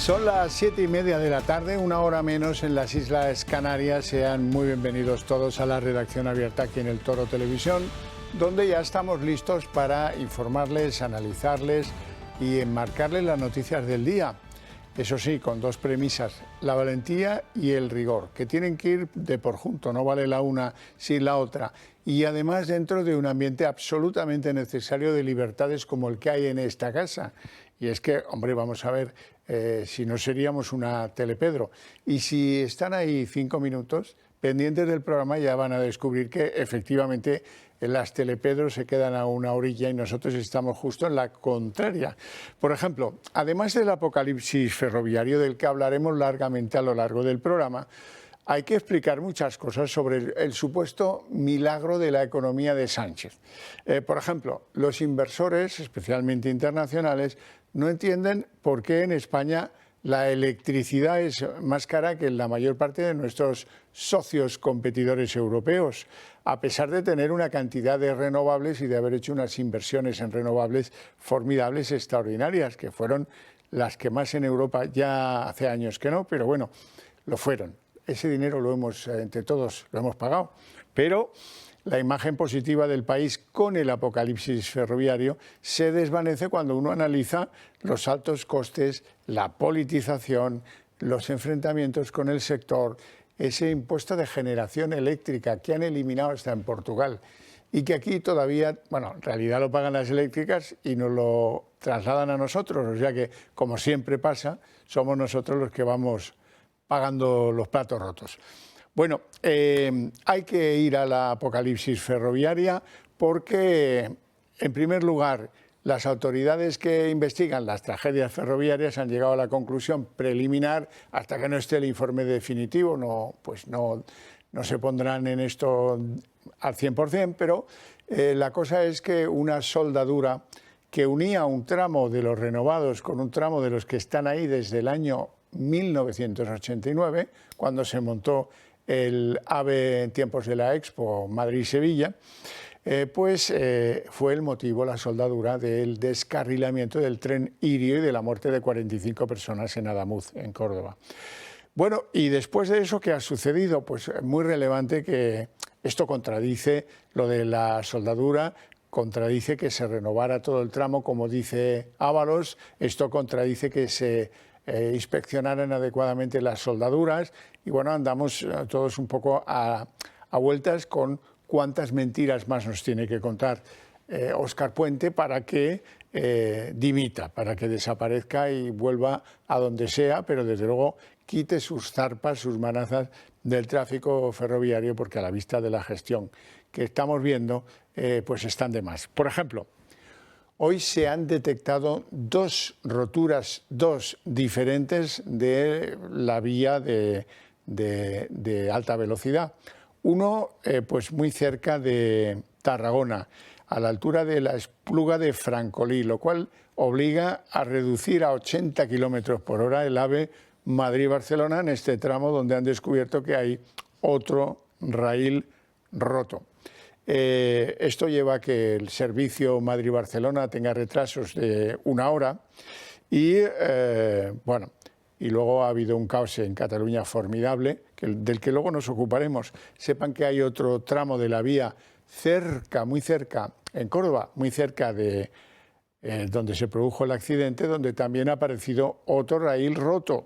Son las 7:30 de la tarde, una hora menos en las Islas Canarias. Sean muy bienvenidos todos a la redacción abierta aquí en El Toro Televisión, donde ya estamos listos para informarles, analizarles y enmarcarles las noticias del día. Eso sí, con dos premisas, la valentía y el rigor, que tienen que ir de por junto, no vale la una sin la otra. Y además dentro de un ambiente absolutamente necesario de libertades como el que hay en esta casa. Y es que, hombre, vamos a ver, si no seríamos una Telepedro. Y si están ahí 5 minutos, pendientes del programa, ya van a descubrir que efectivamente las Telepedros se quedan a una orilla y nosotros estamos justo en la contraria. Por ejemplo, además del apocalipsis ferroviario del que hablaremos largamente a lo largo del programa, hay que explicar muchas cosas sobre el supuesto milagro de la economía de Sánchez. Por ejemplo, los inversores, especialmente internacionales, no entienden por qué en España la electricidad es más cara que en la mayor parte de nuestros socios competidores europeos, a pesar de tener una cantidad de renovables y de haber hecho unas inversiones en renovables formidables, extraordinarias, que fueron las que más en Europa, ya hace años que no, pero bueno, lo fueron. Ese dinero lo hemos, entre todos, lo hemos pagado, pero la imagen positiva del país con el apocalipsis ferroviario se desvanece cuando uno analiza los altos costes, la politización, los enfrentamientos con el sector, ese impuesto de generación eléctrica que han eliminado hasta en Portugal y que aquí todavía, bueno, en realidad lo pagan las eléctricas y nos lo trasladan a nosotros, o sea que, como siempre pasa, somos nosotros los que vamos pagando los platos rotos. Bueno, hay que ir a la apocalipsis ferroviaria porque, en primer lugar, las autoridades que investigan las tragedias ferroviarias han llegado a la conclusión preliminar, hasta que no esté el informe definitivo, no se pondrán en esto al 100%, pero la cosa es que una soldadura que unía un tramo de los renovados con un tramo de los que están ahí desde el año 1989, cuando se montó el AVE en tiempos de la Expo Madrid-Sevilla, fue el motivo, la soldadura, del descarrilamiento del tren Irio y de la muerte de 45 personas en Adamuz, en Córdoba. Bueno, y después de eso, ¿qué ha sucedido? Pues muy relevante que esto contradice lo de la soldadura, contradice que se renovara todo el tramo, como dice Ábalos, esto contradice que se inspeccionaran adecuadamente las soldaduras y bueno, andamos todos un poco a vueltas con cuántas mentiras más nos tiene que contar Óscar Puente para que dimita, para que desaparezca y vuelva a donde sea, pero desde luego quite sus zarpas, sus manazas del tráfico ferroviario, porque a la vista de la gestión que estamos viendo, pues están de más. Por ejemplo, hoy se han detectado dos roturas, dos diferentes de la vía de alta velocidad. Uno, pues muy cerca de Tarragona, a la altura de la Espluga de Francolí, lo cual obliga a reducir a 80 km por hora el AVE Madrid-Barcelona en este tramo donde han descubierto que hay otro raíl roto. Esto lleva a que el servicio Madrid-Barcelona tenga retrasos de 1 hora y, bueno, y luego ha habido un caos en Cataluña formidable, del que luego nos ocuparemos. Sepan que hay otro tramo de la vía cerca, muy cerca, en Córdoba, muy cerca de donde se produjo el accidente, donde también ha aparecido otro raíl roto.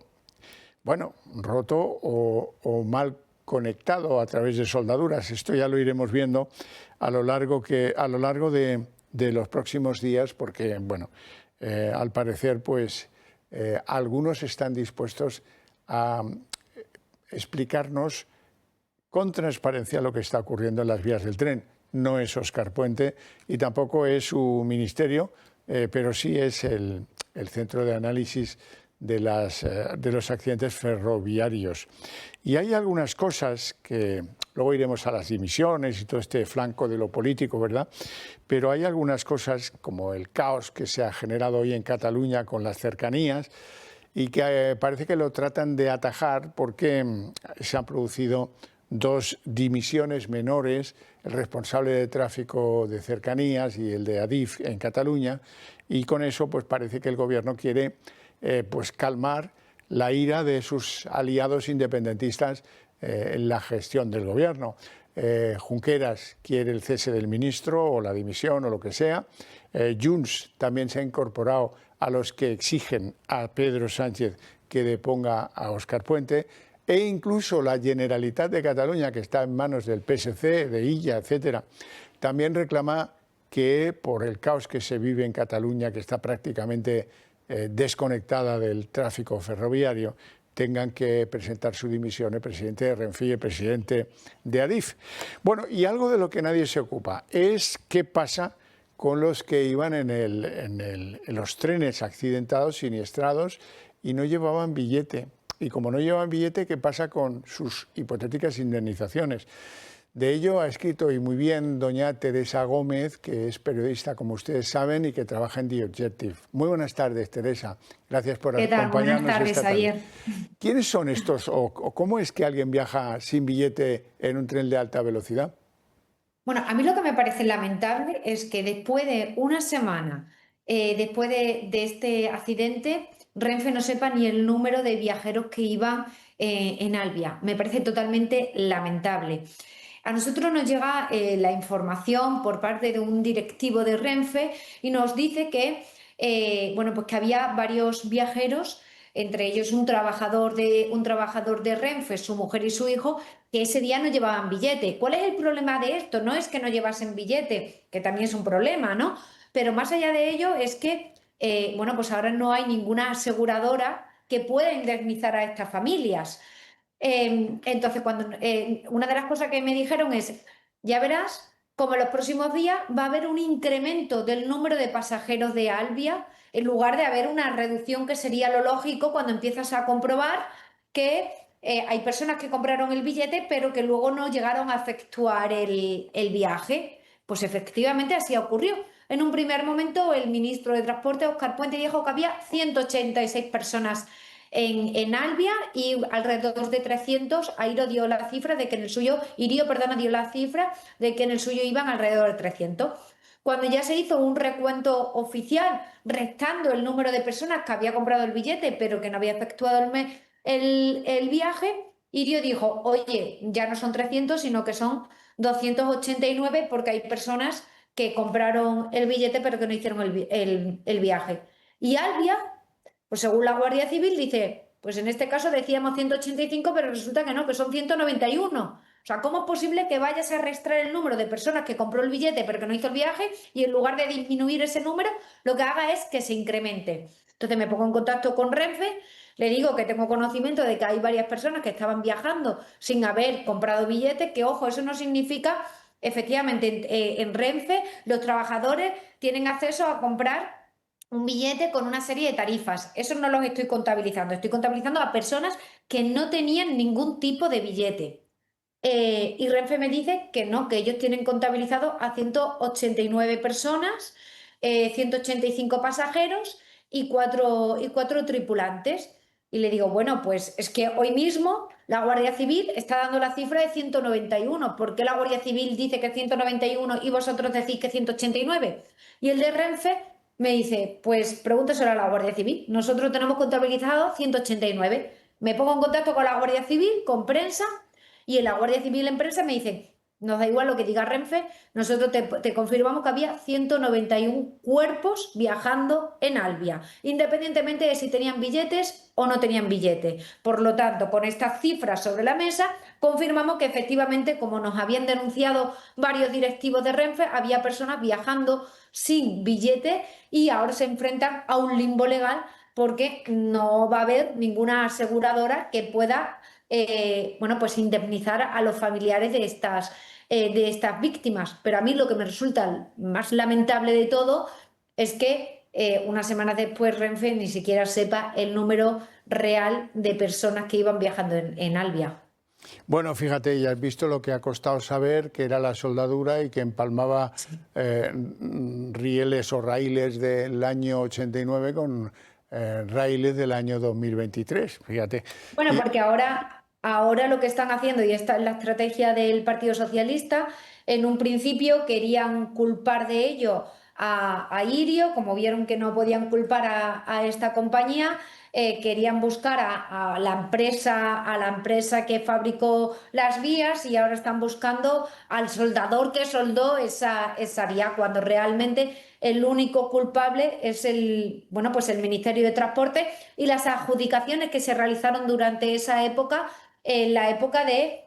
Bueno, roto o mal conectado a través de soldaduras. Esto ya lo iremos viendo a lo largo de los próximos días, porque, bueno, al parecer, pues, algunos están dispuestos a explicarnos con transparencia lo que está ocurriendo en las vías del tren. No es Óscar Puente y tampoco es su ministerio, pero sí es el Centro de Análisis de los accidentes ferroviarios. Y hay algunas cosas que luego iremos a las dimisiones y todo este flanco de lo político, ¿verdad? Pero hay algunas cosas como el caos que se ha generado hoy en Cataluña con las cercanías y que parece que lo tratan de atajar porque se han producido 2 dimisiones menores, el responsable de tráfico de cercanías y el de Adif en Cataluña, y con eso pues parece que el gobierno quiere pues calmar la ira de sus aliados independentistas en la gestión del gobierno. Junqueras quiere el cese del ministro o la dimisión o lo que sea. Junts también se ha incorporado a los que exigen a Pedro Sánchez que deponga a Óscar Puente, e incluso la Generalitat de Cataluña, que está en manos del PSC, de Illa, etcétera, también reclama que por el caos que se vive en Cataluña, que está prácticamente desconectada del tráfico ferroviario, tengan que presentar su dimisión el presidente de Renfe y el presidente de Adif. Bueno, y algo de lo que nadie se ocupa es qué pasa con los que iban en los trenes accidentados, siniestrados, y no llevaban billete. Y como no llevaban billete, ¿qué pasa con sus hipotéticas indemnizaciones? De ello ha escrito, y muy bien, doña Teresa Gómez, que es periodista, como ustedes saben, y que trabaja en The Objective. Muy buenas tardes, Teresa. Gracias por acompañarnos. Buenas tardes, esta tarde. Javier. ¿Quiénes son estos o cómo es que alguien viaja sin billete en un tren de alta velocidad? Bueno, a mí lo que me parece lamentable es que después de una semana, después de este accidente, Renfe no sepa ni el número de viajeros que iban en Albia. Me parece totalmente lamentable. A nosotros nos llega la información por parte de un directivo de Renfe y nos dice que, bueno, pues que había varios viajeros, entre ellos un trabajador de Renfe, su mujer y su hijo, que ese día no llevaban billete. ¿Cuál es el problema de esto? No es que no llevasen billete, que también es un problema, ¿no? Pero más allá de ello es que, bueno, pues ahora no hay ninguna aseguradora que pueda indemnizar a estas familias. Entonces, una de las cosas que me dijeron es, ya verás, como en los próximos días va a haber un incremento del número de pasajeros de Albia, en lugar de haber una reducción que sería lo lógico cuando empiezas a comprobar que hay personas que compraron el billete pero que luego no llegaron a efectuar el viaje. Pues efectivamente así ocurrió. En un primer momento el ministro de Transporte, Óscar Puente, dijo que había 186 personas en Albia y alrededor de 300. Irio dio la cifra de que en el suyo, dio la cifra de que en el suyo iban alrededor de 300. Cuando ya se hizo un recuento oficial, restando el número de personas que había comprado el billete pero que no había efectuado el viaje, Irio dijo, oye, ya no son 300, sino que son 289 porque hay personas que compraron el billete pero que no hicieron el viaje. Y Albia, pues según la Guardia Civil, dice, pues en este caso decíamos 185, pero resulta que no, que son 191. O sea, ¿cómo es posible que vayas a arrastrar el número de personas que compró el billete pero que no hizo el viaje y en lugar de disminuir ese número, lo que haga es que se incremente? Entonces me pongo en contacto con Renfe, le digo que tengo conocimiento de que hay varias personas que estaban viajando sin haber comprado billetes, que ojo, eso no significa, efectivamente, en Renfe los trabajadores tienen acceso a comprar un billete con una serie de tarifas. Eso no los estoy contabilizando. Estoy contabilizando a personas que no tenían ningún tipo de billete. Y Renfe me dice que no, que ellos tienen contabilizado a 189 personas, 185 pasajeros y cuatro tripulantes. Y le digo, bueno, pues es que hoy mismo la Guardia Civil está dando la cifra de 191. ¿Por qué la Guardia Civil dice que 191 y vosotros decís que 189? Y el de Renfe me dice, pues pregúnteselo a la Guardia Civil. Nosotros tenemos contabilizado 189. Me pongo en contacto con la Guardia Civil, con prensa, y en la Guardia Civil en prensa me dicen, nos da igual lo que diga Renfe, nosotros te confirmamos que había 191 cuerpos viajando en Albia, independientemente de si tenían billetes o no tenían billetes. Por lo tanto, con estas cifras sobre la mesa, confirmamos que efectivamente, como nos habían denunciado varios directivos de Renfe, había personas viajando sin billete y ahora se enfrentan a un limbo legal porque no va a haber ninguna aseguradora que pueda bueno, pues indemnizar a los familiares de estas víctimas. Pero a mí lo que me resulta más lamentable de todo es que unas semanas después Renfe ni siquiera sepa el número real de personas que iban viajando en Albia. Bueno, fíjate, ya has visto lo que ha costado saber que era la soldadura y que empalmaba rieles o raíles del año 89 con raíles del año 2023, fíjate. Bueno, porque ahora lo que están haciendo, y esta es la estrategia del Partido Socialista, en un principio querían culpar de ello a Irio, como vieron que no podían culpar a esta compañía, querían buscar a la empresa que fabricó las vías y ahora están buscando al soldador que soldó esa vía, cuando realmente el único culpable es pues el Ministerio de Transporte y las adjudicaciones que se realizaron durante esa época, en la época de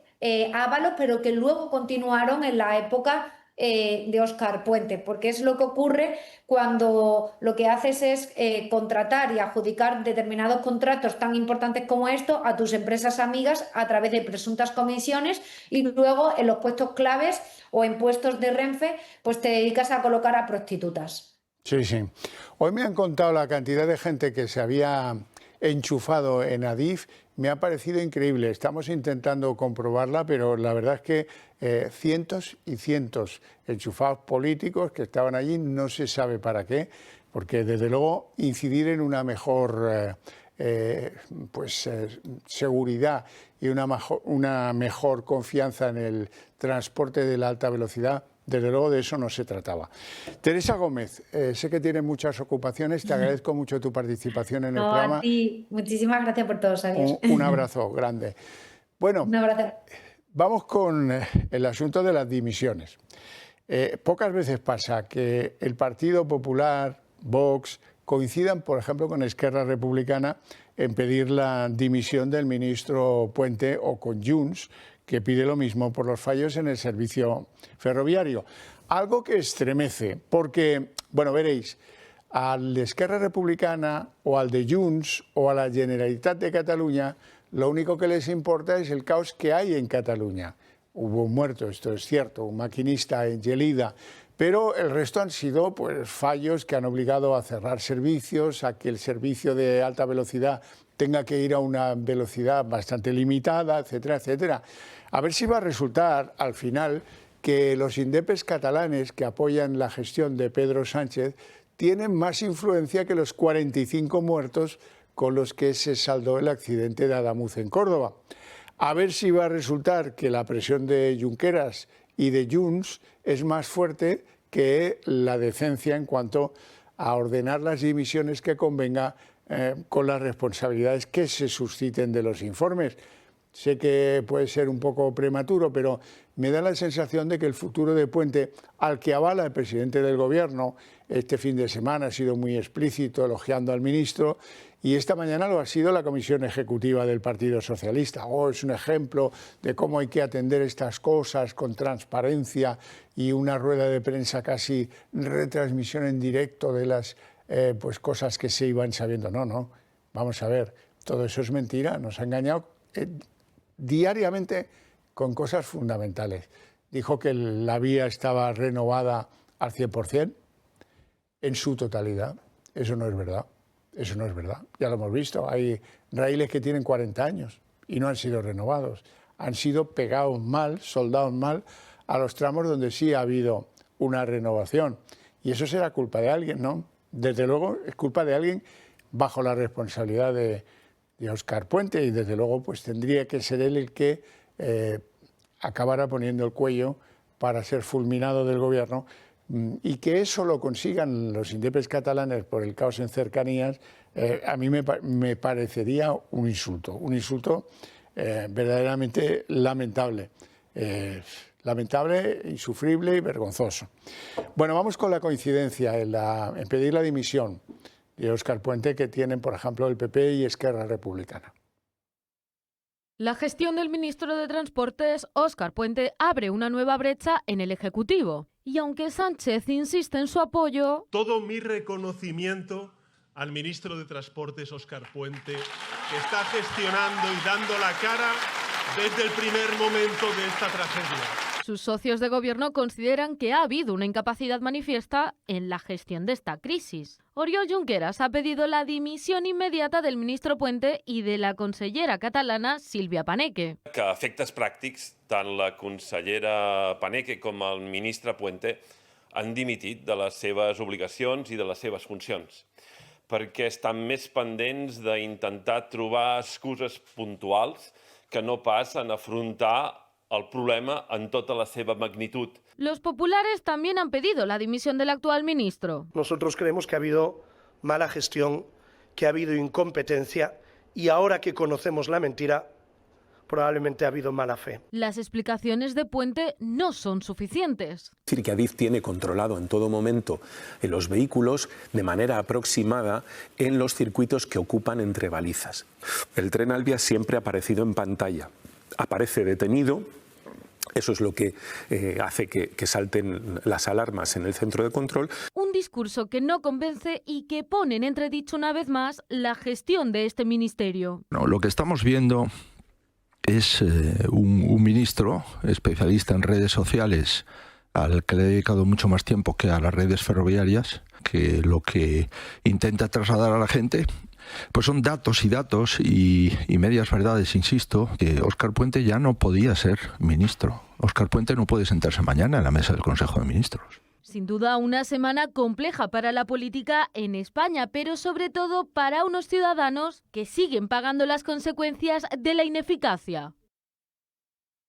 Ábalos, pero que luego continuaron en la época de Óscar Puente, porque es lo que ocurre cuando lo que haces es contratar y adjudicar determinados contratos tan importantes como esto a tus empresas amigas a través de presuntas comisiones y luego en los puestos claves o en puestos de Renfe pues te dedicas a colocar a prostitutas. Sí, sí. Hoy me han contado la cantidad de gente que se había enchufado en Adif, me ha parecido increíble. Estamos intentando comprobarla, pero la verdad es que cientos y cientos enchufados políticos que estaban allí, no se sabe para qué, porque desde luego incidir en una mejor seguridad y una mejor confianza en el transporte de la alta velocidad, desde luego de eso no se trataba. Teresa Gómez, sé que tienes muchas ocupaciones, te agradezco mucho tu participación en el programa. A ti, muchísimas gracias por todo, Xavier. Un abrazo grande. Bueno, un abrazo. Vamos con el asunto de las dimisiones. Pocas veces pasa que el Partido Popular, Vox, coincidan, por ejemplo, con Esquerra Republicana en pedir la dimisión del ministro Puente o con Junts, que pide lo mismo por los fallos en el servicio ferroviario. Algo que estremece, porque, bueno, veréis, al de Esquerra Republicana o al de Junts o a la Generalitat de Cataluña, lo único que les importa es el caos que hay en Cataluña. Hubo un muerto, esto es cierto, un maquinista en Gelida, pero el resto han sido pues, fallos que han obligado a cerrar servicios, a que el servicio de alta velocidad tenga que ir a una velocidad bastante limitada, etcétera, etcétera. A ver si va a resultar al final que los indepes catalanes que apoyan la gestión de Pedro Sánchez tienen más influencia que los 45 muertos con los que se saldó el accidente de Adamuz en Córdoba. A ver si va a resultar que la presión de Junqueras y de Junts es más fuerte que la decencia en cuanto a ordenar las dimisiones que convenga con las responsabilidades que se susciten de los informes. Sé que puede ser un poco prematuro, pero me da la sensación de que el futuro de Puente, al que avala el presidente del Gobierno, este fin de semana ha sido muy explícito elogiando al ministro y esta mañana lo ha sido la Comisión Ejecutiva del Partido Socialista. Es un ejemplo de cómo hay que atender estas cosas con transparencia y una rueda de prensa casi retransmisión en directo de las cosas que se iban sabiendo. No, vamos a ver, todo eso es mentira, nos ha engañado diariamente con cosas fundamentales. Dijo que la vía estaba renovada al 100%, en su totalidad. Eso no es verdad. Eso no es verdad. Ya lo hemos visto. Hay raíles que tienen 40 años y no han sido renovados. Han sido pegados mal, soldados mal a los tramos donde sí ha habido una renovación. Y eso será culpa de alguien, ¿no? Desde luego es culpa de alguien bajo la responsabilidad de Óscar Puente y desde luego pues tendría que ser él el que acabara poniendo el cuello para ser fulminado del gobierno y que eso lo consigan los indepes catalanes por el caos en cercanías, a mí me parecería un insulto verdaderamente lamentable. Lamentable, insufrible y vergonzoso. Bueno, vamos con la coincidencia en pedir la dimisión de Óscar Puente que tienen, por ejemplo, el PP y Esquerra Republicana. La gestión del ministro de Transportes, Óscar Puente, abre una nueva brecha en el Ejecutivo. Y aunque Sánchez insiste en su apoyo... Todo mi reconocimiento al ministro de Transportes, Óscar Puente, que está gestionando y dando la cara desde el primer momento de esta tragedia. Sus socios de gobierno consideran que ha habido una incapacidad manifiesta en la gestión de esta crisis. Oriol Junqueras ha pedido la dimisión inmediata del ministro Puente i de la consellera catalana Sílvia Paneque. Que a efectes pràctics, tant la consellera Paneque com el ministre Puente han dimitit de les seves obligacions i de les seves funcions, perquè estan més pendents d'intentar trobar excuses puntuals que no pas en afrontar el problema en tota la seva magnitud. Los populares también han pedido la dimisión del actual ministro. Nosotros creemos que ha habido mala gestión, que ha habido incompetencia y ahora que conocemos la mentira, probablemente ha habido mala fe. Las explicaciones de Puente no son suficientes. Es decir, que Adif tiene controlado en todo momento los vehículos de manera aproximada en los circuitos que ocupan entre balizas. El tren Alvia siempre ha aparecido en pantalla. Aparece detenido. Eso es lo que hace que salten las alarmas en el centro de control. Un discurso que no convence y que pone en entredicho una vez más la gestión de este ministerio. No, lo que estamos viendo es un ministro especialista en redes sociales al que le he dedicado mucho más tiempo que a las redes ferroviarias, que lo que intenta trasladar a la gente pues son datos y medias verdades. Insisto, que Óscar Puente ya no podía ser ministro. Óscar Puente no puede sentarse mañana en la mesa del Consejo de Ministros. Sin duda una semana compleja para la política en España, pero sobre todo para unos ciudadanos que siguen pagando las consecuencias de la ineficacia.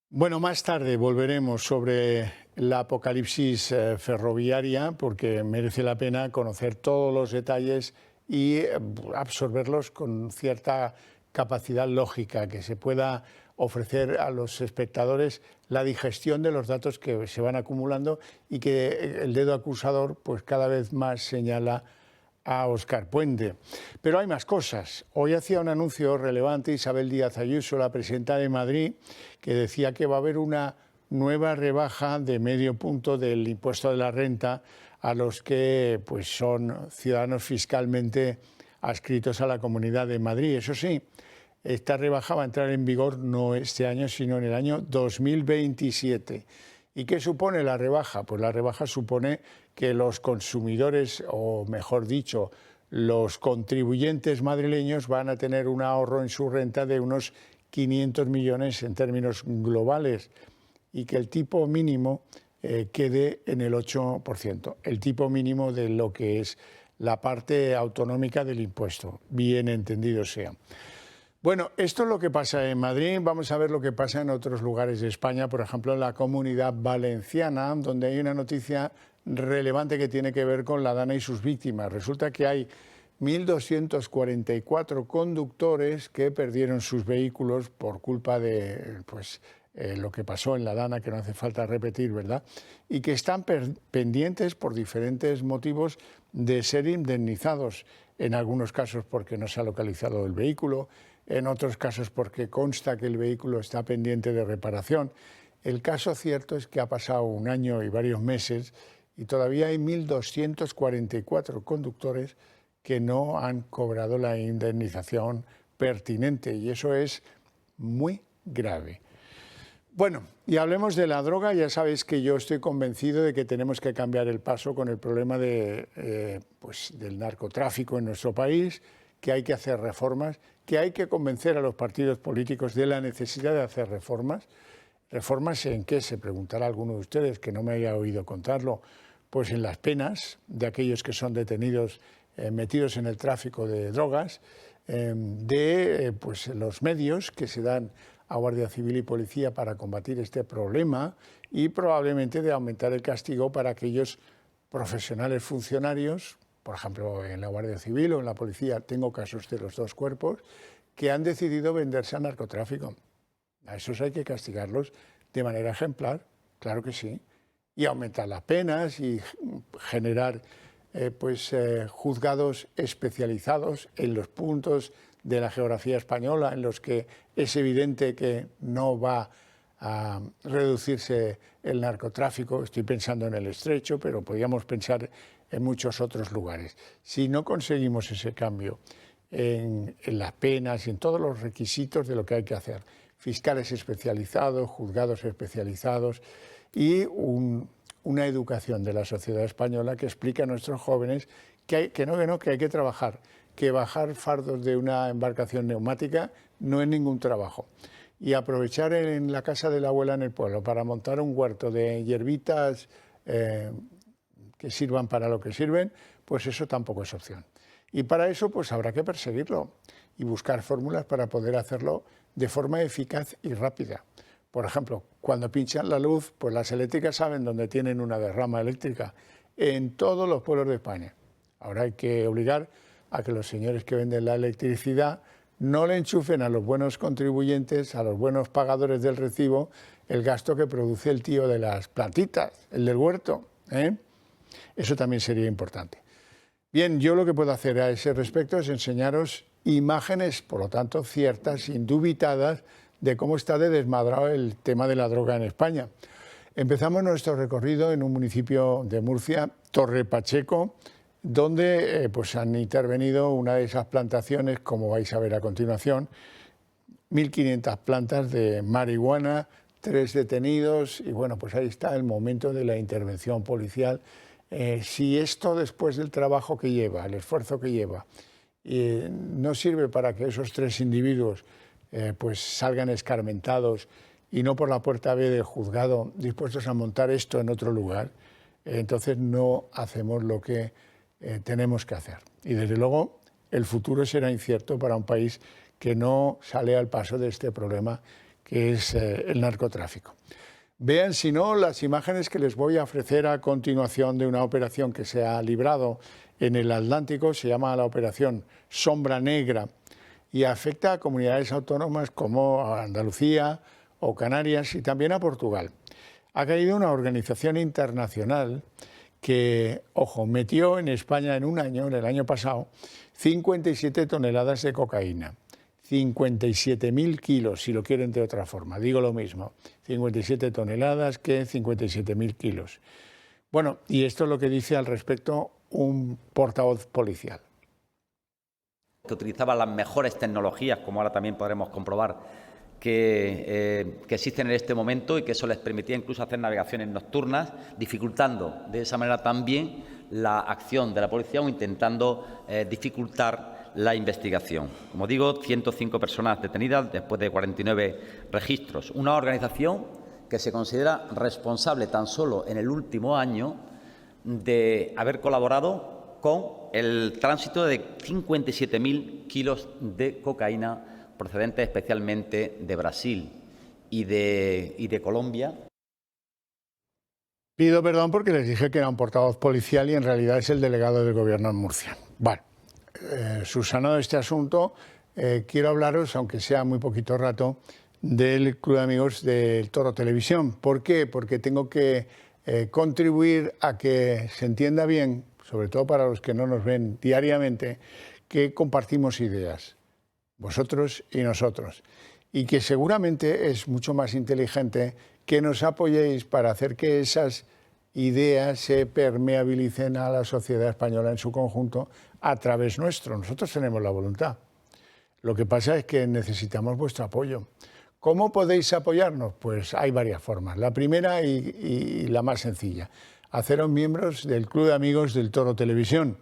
Bueno, más tarde volveremos sobre la apocalipsis ferroviaria, porque merece la pena conocer todos los detalles y absorberlos con cierta capacidad lógica, que se pueda ofrecer a los espectadores la digestión de los datos que se van acumulando y que el dedo acusador pues cada vez más señala a Óscar Puente. Pero hay más cosas. Hoy hacía un anuncio relevante Isabel Díaz Ayuso, la presidenta de Madrid, que decía que va a haber una nueva rebaja de medio punto del impuesto de la renta a los que pues, son ciudadanos fiscalmente adscritos a la Comunidad de Madrid. Eso sí, esta rebaja va a entrar en vigor no este año, sino en el año 2027. ¿Y qué supone la rebaja? Pues la rebaja supone que los consumidores, o mejor dicho, los contribuyentes madrileños van a tener un ahorro en su renta de unos 500 millones en términos globales y que el tipo mínimo quede en el 8%, el tipo mínimo de lo que es la parte autonómica del impuesto, bien entendido sea. Bueno, esto es lo que pasa en Madrid. Vamos a ver lo que pasa en otros lugares de España, por ejemplo en la Comunidad Valenciana, donde hay una noticia relevante que tiene que ver con la Dana y sus víctimas. Resulta que hay 1.244 conductores que perdieron sus vehículos por culpa de lo que pasó en la Dana, que no hace falta repetir, ¿verdad? Y que están pendientes por diferentes motivos de ser indemnizados, en algunos casos porque no se ha localizado el vehículo, en otros casos porque consta que el vehículo está pendiente de reparación. El caso cierto es que ha pasado un año y varios meses y todavía hay 1.244 conductores que no han cobrado la indemnización pertinente y eso es muy grave. Bueno, y hablemos de la droga. Ya sabéis que yo estoy convencido de que tenemos que cambiar el paso con el problema del narcotráfico en nuestro país, que hay que hacer reformas, que hay que convencer a los partidos políticos de la necesidad de hacer reformas. ¿Reformas en qué? Se preguntará alguno de ustedes, que no me haya oído contarlo. Pues en las penas de aquellos que son detenidos metidos en el tráfico de drogas, los medios que se dan a Guardia Civil y Policía para combatir este problema y probablemente de aumentar el castigo para aquellos profesionales funcionarios, por ejemplo en la Guardia Civil o en la Policía, tengo casos de los dos cuerpos, que han decidido venderse al narcotráfico. A esos hay que castigarlos de manera ejemplar, claro que sí, y aumentar las penas y generar juzgados especializados en los puntos de la geografía española en los que es evidente que no va a reducirse el narcotráfico. Estoy pensando en el Estrecho, pero podríamos pensar en muchos otros lugares. Si no conseguimos ese cambio en las penas y en todos los requisitos de lo que hay que hacer, fiscales especializados, juzgados especializados y una educación de la sociedad española que explique a nuestros jóvenes que hay que trabajar, que bajar fardos de una embarcación neumática no es ningún trabajo. Y aprovechar en la casa de la abuela en el pueblo para montar un huerto de hierbitas que sirvan para lo que sirven, pues eso tampoco es opción. Y para eso pues habrá que perseguirlo y buscar fórmulas para poder hacerlo de forma eficaz y rápida. Por ejemplo, cuando pinchan la luz, pues las eléctricas saben dónde tienen una derrama eléctrica, en todos los pueblos de España. Ahora hay que obligar a que los señores que venden la electricidad no le enchufen a los buenos contribuyentes, a los buenos pagadores del recibo, el gasto que produce el tío de las plantitas, el del huerto, ¿eh? Eso también sería importante. Bien, yo lo que puedo hacer a ese respecto es enseñaros imágenes, por lo tanto, ciertas, indubitadas, de cómo está de desmadrado el tema de la droga en España. Empezamos nuestro recorrido en un municipio de Murcia, Torre Pacheco, donde pues han intervenido una de esas plantaciones, como vais a ver a continuación, 1.500 plantas de marihuana, 3 detenidos, y bueno, pues ahí está el momento de la intervención policial. Si esto, después del trabajo que lleva, el esfuerzo que lleva, no sirve para que esos 3 individuos pues salgan escarmentados y no por la puerta B del juzgado dispuestos a montar esto en otro lugar, entonces no hacemos lo que tenemos que hacer. Y desde luego el futuro será incierto para un país que no sale al paso de este problema que es el narcotráfico. Vean, si no, las imágenes que les voy a ofrecer a continuación de una operación que se ha librado en el Atlántico, se llama la Operación Sombra Negra, y afecta a comunidades autónomas como Andalucía o Canarias y también a Portugal. Ha caído una organización internacional que, ojo, metió en España en un año, en el año pasado, 57 toneladas de cocaína. 57.000 kilos, si lo quieren de otra forma. Digo lo mismo, 57 toneladas que 57.000 kilos. Bueno, y esto es lo que dice al respecto un portavoz policial. Que utilizaba las mejores tecnologías, como ahora también podremos comprobar, que existen en este momento, y que eso les permitía incluso hacer navegaciones nocturnas, dificultando de esa manera también la acción de la policía o intentando dificultar la investigación. Como digo, 105 personas detenidas después de 49 registros. Una organización que se considera responsable tan solo en el último año de haber colaborado con el tránsito de 57.000 kilos de cocaína procedentes especialmente de Brasil y de Colombia. Pido perdón porque les dije que era un portavoz policial y en realidad es el delegado del Gobierno en Murcia. Bueno, subsanado este asunto, quiero hablaros, aunque sea muy poquito rato, del Club de Amigos del Toro Televisión. ¿Por qué? Porque tengo que contribuir a que se entienda bien, sobre todo para los que no nos ven diariamente, que compartimos ideas, vosotros y nosotros, y que seguramente es mucho más inteligente que nos apoyéis para hacer que esas ideas se permeabilicen a la sociedad española en su conjunto a través nuestro. Nosotros tenemos la voluntad. Lo que pasa es que necesitamos vuestro apoyo. ¿Cómo podéis apoyarnos? Pues hay varias formas. La primera y la más sencilla, haceros miembros del Club de Amigos del Toro Televisión.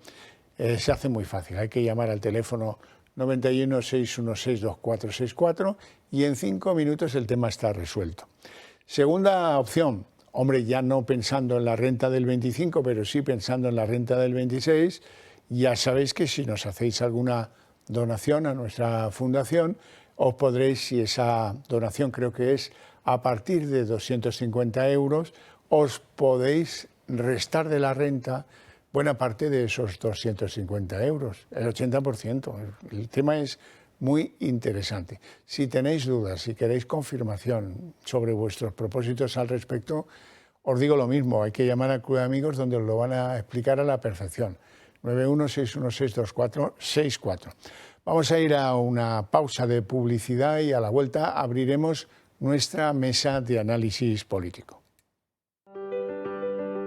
Se hace muy fácil, hay que llamar al teléfono 91 616 2464 y en 5 minutos el tema está resuelto. Segunda opción, hombre, ya no pensando en la renta del 25, pero sí pensando en la renta del 26, ya sabéis que si nos hacéis alguna donación a nuestra fundación, os podréis, si esa donación creo que es a partir de 250 euros, os podéis restar de la renta buena parte de esos 250 euros, el 80%. El tema es muy interesante. Si tenéis dudas, si queréis confirmación sobre vuestros propósitos al respecto, os digo lo mismo, hay que llamar al Club de Amigos donde os lo van a explicar a la perfección. 91-616-2464. Vamos a ir a una pausa de publicidad y a la vuelta abriremos nuestra mesa de análisis político.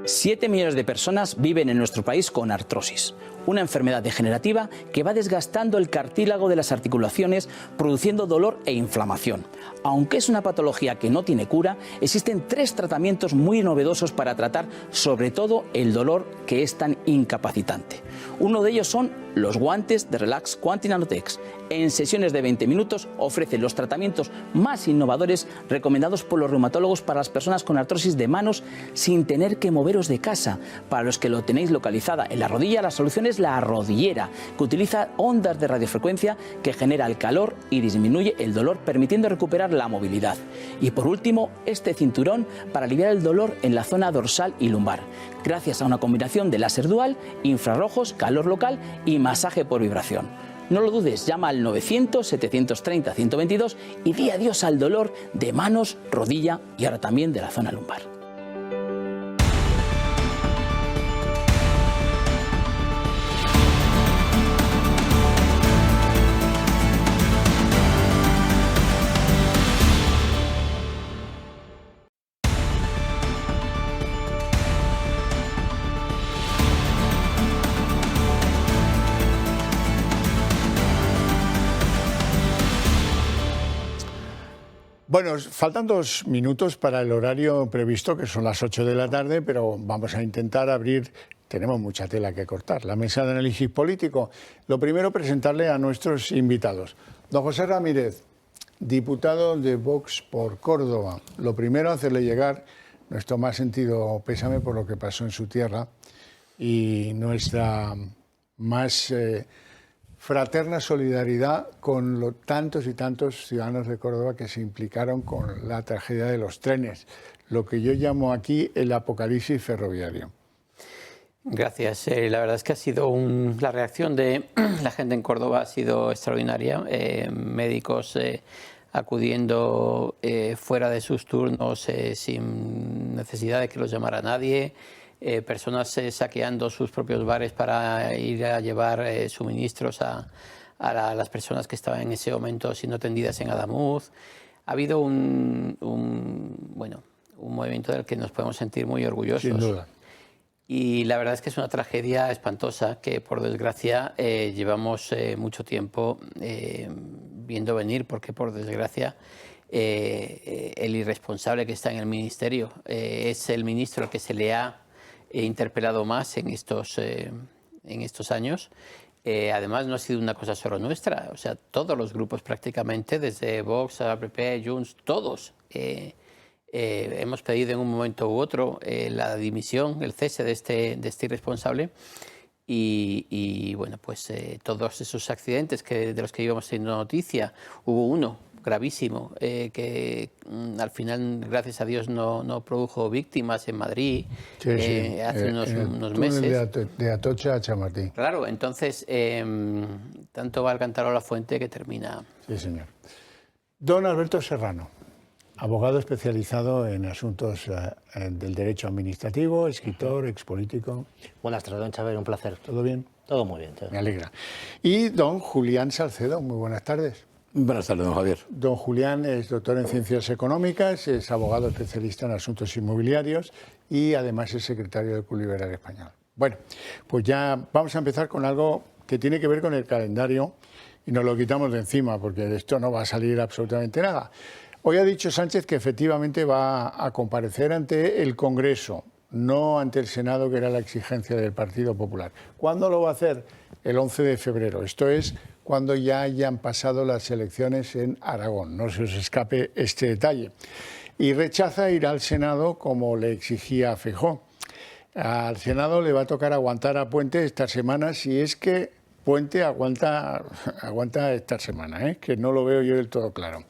7 millones de personas viven en nuestro país con artrosis, una enfermedad degenerativa que va desgastando el cartílago de las articulaciones, produciendo dolor e inflamación. Aunque es una patología que no tiene cura, existen 3 tratamientos muy novedosos para tratar sobre todo el dolor que es tan incapacitante. Uno de ellos son los guantes de Relax Quanti Nanotex. En sesiones de 20 minutos ofrece los tratamientos más innovadores recomendados por los reumatólogos para las personas con artrosis de manos sin tener que moveros de casa. Para los que lo tenéis localizada en la rodilla, la solución es la rodillera, que utiliza ondas de radiofrecuencia que genera el calor y disminuye el dolor, permitiendo recuperar la movilidad. Y por último, este cinturón para aliviar el dolor en la zona dorsal y lumbar, gracias a una combinación de láser dual, infrarrojos, calor local y masaje por vibración. No lo dudes, llama al 900-730-122 y di adiós al dolor de manos, rodilla y ahora también de la zona lumbar. Bueno, faltan 2 minutos para el horario previsto, que son las 8 de la tarde, pero vamos a intentar abrir, tenemos mucha tela que cortar, la mesa de análisis político. Lo primero, presentarle a nuestros invitados. Don José Ramírez, diputado de Vox por Córdoba. Lo primero, hacerle llegar nuestro más sentido pésame por lo que pasó en su tierra y nuestra más fraterna solidaridad con los tantos y tantos ciudadanos de Córdoba que se implicaron con la tragedia de los trenes, lo que yo llamo aquí el apocalipsis ferroviario. Gracias. La verdad es que ha sido la reacción de la gente en Córdoba ha sido extraordinaria. Médicos acudiendo fuera de sus turnos sin necesidad de que los llamara nadie. Personas saqueando sus propios bares para ir a llevar suministros a las personas que estaban en ese momento siendo atendidas en Adamuz. Ha habido un movimiento del que nos podemos sentir muy orgullosos. Sin duda. Y la verdad es que es una tragedia espantosa que, por desgracia, llevamos mucho tiempo viendo venir, porque, por desgracia, el irresponsable que está en el ministerio es el ministro al que se le ha interpelado más en estos años. Además, no ha sido una cosa solo nuestra, o sea, todos los grupos prácticamente, desde Vox a PP, Junts, todos hemos pedido en un momento u otro la dimisión, el cese de este irresponsable. Y bueno, pues todos esos accidentes de los que íbamos teniendo noticia, hubo uno gravísimo, que al final, gracias a Dios, no produjo víctimas en Madrid hace unos meses. De Atocha a Chamartín. Claro, entonces, tanto va el cántaro a la fuente que termina. Sí, señor. Don Alberto Serrano, abogado especializado en asuntos del derecho administrativo, escritor, expolítico. Buenas tardes, don Xavier, un placer. ¿Todo bien? Todo muy bien. Me alegra. Y don Julián Salcedo, muy buenas tardes. Buenas tardes, don Javier. Don Julián es doctor en Ciencias Económicas, es abogado especialista en asuntos inmobiliarios y además es secretario del Club Liberal Español. Bueno, pues ya vamos a empezar con algo que tiene que ver con el calendario y nos lo quitamos de encima porque de esto no va a salir absolutamente nada. Hoy ha dicho Sánchez que efectivamente va a comparecer ante el Congreso, no ante el Senado, que era la exigencia del Partido Popular. ¿Cuándo lo va a hacer? El 11 de febrero. Esto es cuando ya hayan pasado las elecciones en Aragón. No se os escape este detalle. Y rechaza ir al Senado como le exigía Feijóo. Al Senado le va a tocar aguantar a Puente esta semana, si es que Puente aguanta esta semana, que no lo veo yo del todo claro.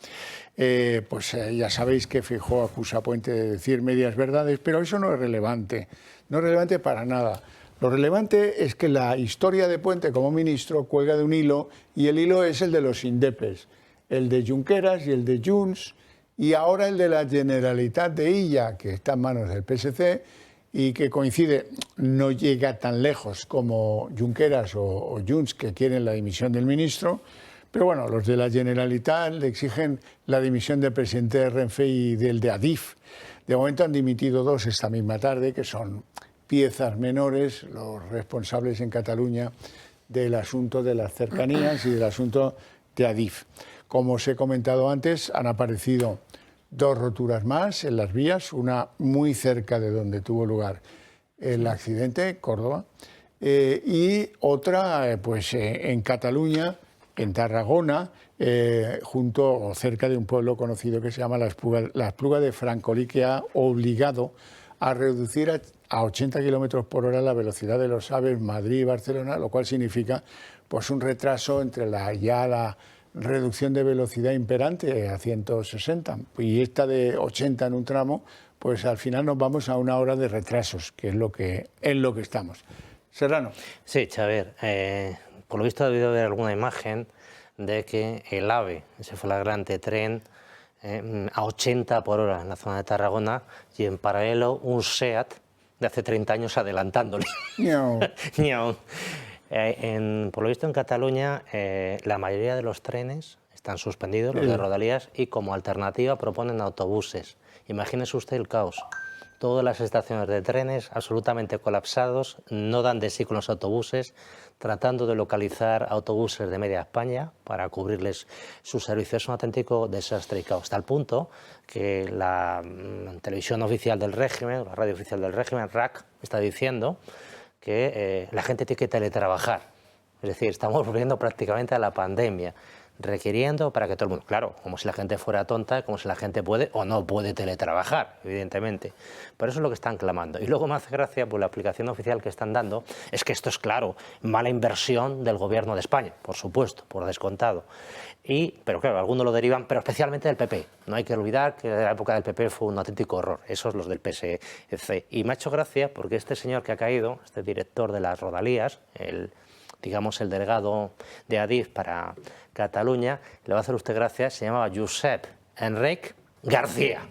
Ya sabéis que Feijóo acusa a Puente de decir medias verdades, pero eso no es relevante, no es relevante para nada. Lo relevante es que la historia de Puente como ministro cuelga de un hilo y el hilo es el de los indepes, el de Junqueras y el de Junts y ahora el de la Generalitat de Illa, que está en manos del PSC y que coincide, no llega tan lejos como Junqueras o Junts, que quieren la dimisión del ministro. Pero bueno, los de la Generalitat le exigen la dimisión del presidente de Renfe y del de Adif. De momento han dimitido 2 esta misma tarde, que son piezas menores, los responsables en Cataluña del asunto de las cercanías y del asunto de Adif. Como os he comentado antes, han aparecido 2 roturas más en las vías, una muy cerca de donde tuvo lugar el accidente, Córdoba, y otra pues en Cataluña, en Tarragona, junto o cerca de un pueblo conocido que se llama La Espluga de Francolí, que ha obligado a reducir a 80 kilómetros por hora la velocidad de los AVE Madrid y Barcelona, lo cual significa pues un retraso entre la reducción de velocidad imperante a 160 y esta de 80 en un tramo, pues al final nos vamos a una hora de retrasos, que es lo que estamos. Serrano. Sí, Xavier, por lo visto ha debido haber alguna imagen de que el AVE, ese flagrante tren, a 80 por hora en la zona de Tarragona y en paralelo un SEAT de hace 30 años adelantándole. Por lo visto en Cataluña la mayoría de los trenes están suspendidos, los de Rodalías, y como alternativa proponen autobuses. Imagínese usted el caos. Todas las estaciones de trenes absolutamente colapsados, no dan de sí con los autobuses, tratando de localizar autobuses de media España para cubrirles sus servicios. Es un auténtico desastre y caos, hasta el punto que la televisión oficial del régimen, la radio oficial del régimen, RAC, está diciendo que la gente tiene que teletrabajar. Es decir, estamos volviendo prácticamente a la pandemia, requiriendo para que todo el mundo, claro, como si la gente fuera tonta, como si la gente puede o no puede teletrabajar, evidentemente. Pero eso es lo que están clamando. Y luego me hace gracia, pues la aplicación oficial que están dando es que esto es, claro, mala inversión del gobierno de España, por supuesto, por descontado. Pero claro, algunos lo derivan, pero especialmente del PP. No hay que olvidar que la época del PP fue un auténtico horror, esos los del PSC. Y me ha hecho gracia porque este señor que ha caído, este director de las Rodalías, digamos el delegado de Adif para Cataluña, le va a hacer usted gracia, se llamaba Josep Enric García.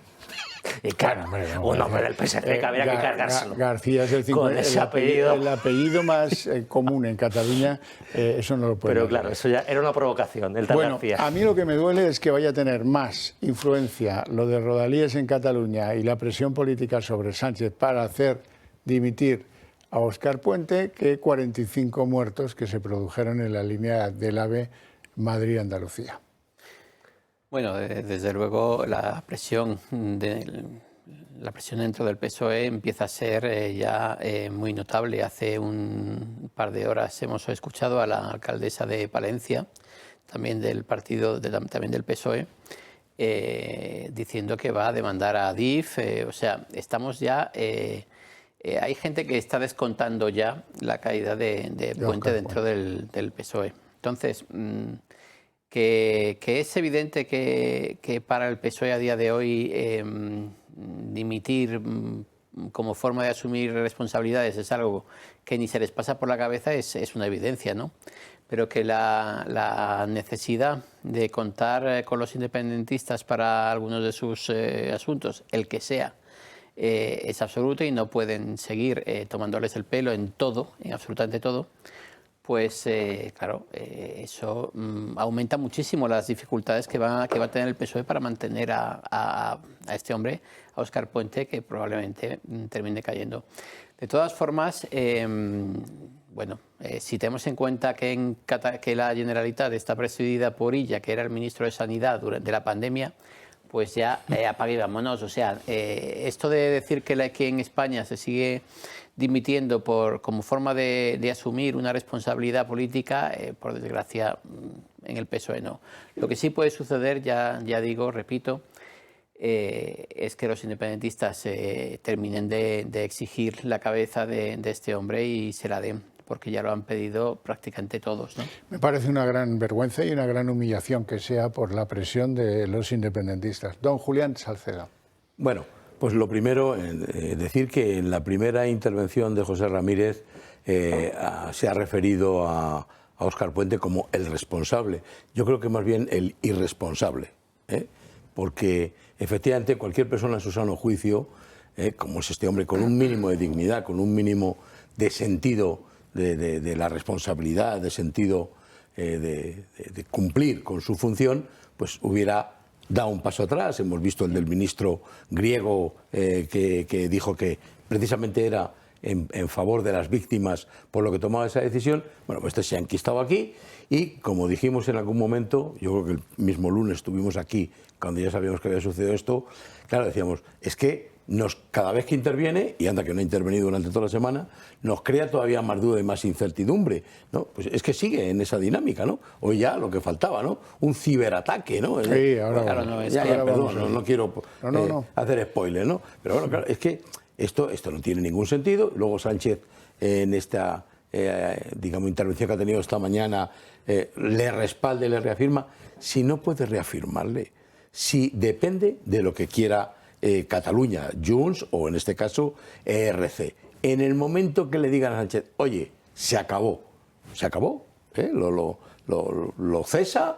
Y claro, un hombre del PSC que habría que cargárselo. García es el apellido más común en Cataluña, eso no lo puede. Pero claro, eso ya era una provocación, el tal Bueno, García. a mí lo que me duele es que vaya a tener más influencia lo de Rodalíes en Cataluña y la presión política sobre Sánchez para hacer dimitir a Óscar Puente que 45 muertos que se produjeron en la línea del AVE Madrid-Andalucía. Bueno, desde luego la presión dentro del PSOE empieza a ser ya muy notable. Hace un par de horas hemos escuchado a la alcaldesa de Palencia, también del partido, también del PSOE, diciendo que va a demandar a Adif. O sea, estamos ya... hay gente que está descontando ya la caída de Puente dentro del PSOE. Entonces, que es evidente que para el PSOE a día de hoy dimitir como forma de asumir responsabilidades es algo que ni se les pasa por la cabeza, es una evidencia, ¿no? Pero que la necesidad de contar con los independentistas para algunos de sus asuntos, el que sea, es absoluto y no pueden seguir tomándoles el pelo en todo, en absolutamente todo, pues claro, eso aumenta muchísimo las dificultades que va a tener el PSOE para mantener a este hombre, a Óscar Puente, que probablemente termine cayendo. De todas formas, bueno, si tenemos en cuenta que la Generalitat está presidida por Illa, que era el ministro de Sanidad durante la pandemia, pues ya apague y vámonos. O sea, esto de decir que aquí en España se sigue dimitiendo como forma de asumir una responsabilidad política, por desgracia, en el PSOE no. Lo que sí puede suceder, ya digo, repito, es que los independentistas terminen de exigir la cabeza de este hombre y se la den, porque ya lo han pedido prácticamente todos, ¿no? Me parece una gran vergüenza y una gran humillación que sea por la presión de los independentistas. Don Julián Salceda. Bueno, pues lo primero, decir que en la primera intervención de José Ramírez se ha referido a Óscar Puente como el responsable. Yo creo que más bien el irresponsable, porque efectivamente cualquier persona en su sano juicio, como es este hombre, con un mínimo de dignidad, con un mínimo de sentido de la responsabilidad, de sentido de cumplir con su función, pues hubiera dado un paso atrás. Hemos visto el del ministro griego que dijo que precisamente era en favor de las víctimas por lo que tomaba esa decisión. Bueno, pues este se ha enquistado aquí y, como dijimos en algún momento, yo creo que el mismo lunes estuvimos aquí cuando ya sabíamos que había sucedido esto, claro, decíamos, es que cada vez que interviene, y anda que no ha intervenido durante toda la semana, nos crea todavía más duda y más incertidumbre, ¿no? Pues es que sigue en esa dinámica, ¿no? Hoy ya lo que faltaba, ¿no? Un ciberataque, ¿no? Sí, ahora no, perdón, no quiero hacer spoiler, ¿no? Pero bueno, claro, es que esto no tiene ningún sentido. Luego Sánchez, en esta digamos, intervención que ha tenido esta mañana, le respalda y le reafirma. Si no puede reafirmarle, si depende de lo que quiera Cataluña, Junts o en este caso ERC. En el momento que le digan a Sánchez, oye, se acabó, lo cesa,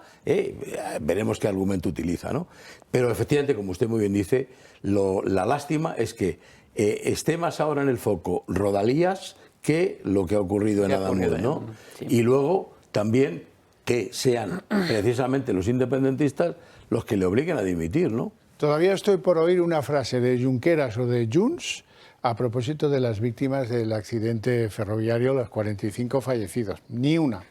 veremos qué argumento utiliza, ¿no? Pero efectivamente, como usted muy bien dice, la lástima es que esté más ahora en el foco Rodalías que lo que ha ocurrido en Adamuz, ¿no? Sí. Y luego también que sean precisamente los independentistas los que le obliguen a dimitir, ¿no? Todavía estoy por oír una frase de Junqueras o de Junts a propósito de las víctimas del accidente ferroviario, los 45 fallecidos. Ni una.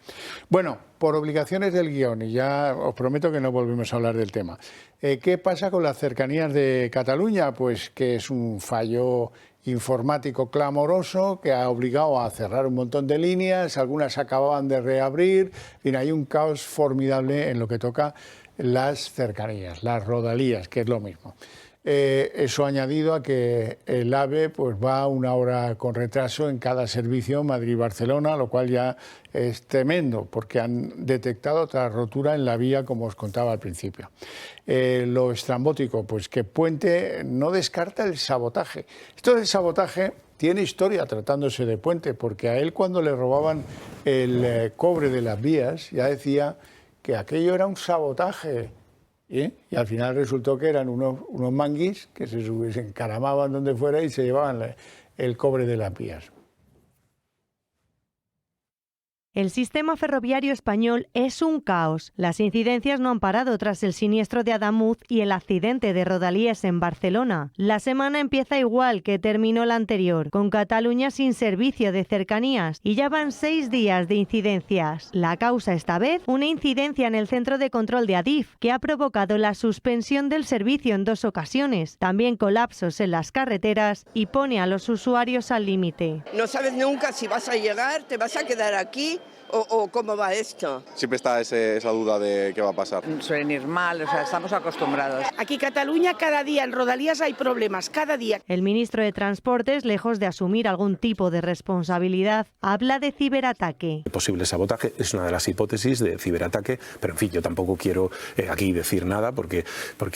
Bueno, por obligaciones del guión, y ya os prometo que no volvemos a hablar del tema. ¿Qué pasa con las cercanías de Cataluña? Pues que es un fallo informático clamoroso que ha obligado a cerrar un montón de líneas, algunas acababan de reabrir, y hay un caos formidable en lo que toca las cercanías, las rodalías, que es lo mismo. Eso añadido a que el AVE pues, va 1 hora con retraso en cada servicio Madrid-Barcelona, lo cual ya es tremendo, porque han detectado otra rotura en la vía, como os contaba al principio. Lo estrambótico, pues que Puente no descarta el sabotaje. Esto del sabotaje tiene historia tratándose de Puente, porque a él cuando le robaban el cobre de las vías ya decía que aquello era un sabotaje, y al final resultó que eran unos manguis que se encaramaban donde fuera y se llevaban el cobre de las vías. El sistema ferroviario español es un caos. Las incidencias no han parado tras el siniestro de Adamuz y el accidente de Rodalíes en Barcelona. La semana empieza igual que terminó la anterior, con Cataluña sin servicio de cercanías, y ya van 6 días de incidencias. La causa esta vez, una incidencia en el centro de control de Adif, que ha provocado la suspensión del servicio en 2 ocasiones, también colapsos en las carreteras y pone a los usuarios al límite. No sabes nunca si vas a llegar, te vas a quedar aquí. ¿O cómo va esto? Siempre está esa duda de qué va a pasar. Suelen ir mal, o sea, estamos acostumbrados. Aquí Cataluña cada día, en Rodalías hay problemas, cada día. El ministro de Transportes, lejos de asumir algún tipo de responsabilidad, habla de ciberataque. El posible sabotaje es una de las hipótesis de ciberataque, pero en fin, yo tampoco quiero aquí decir nada porque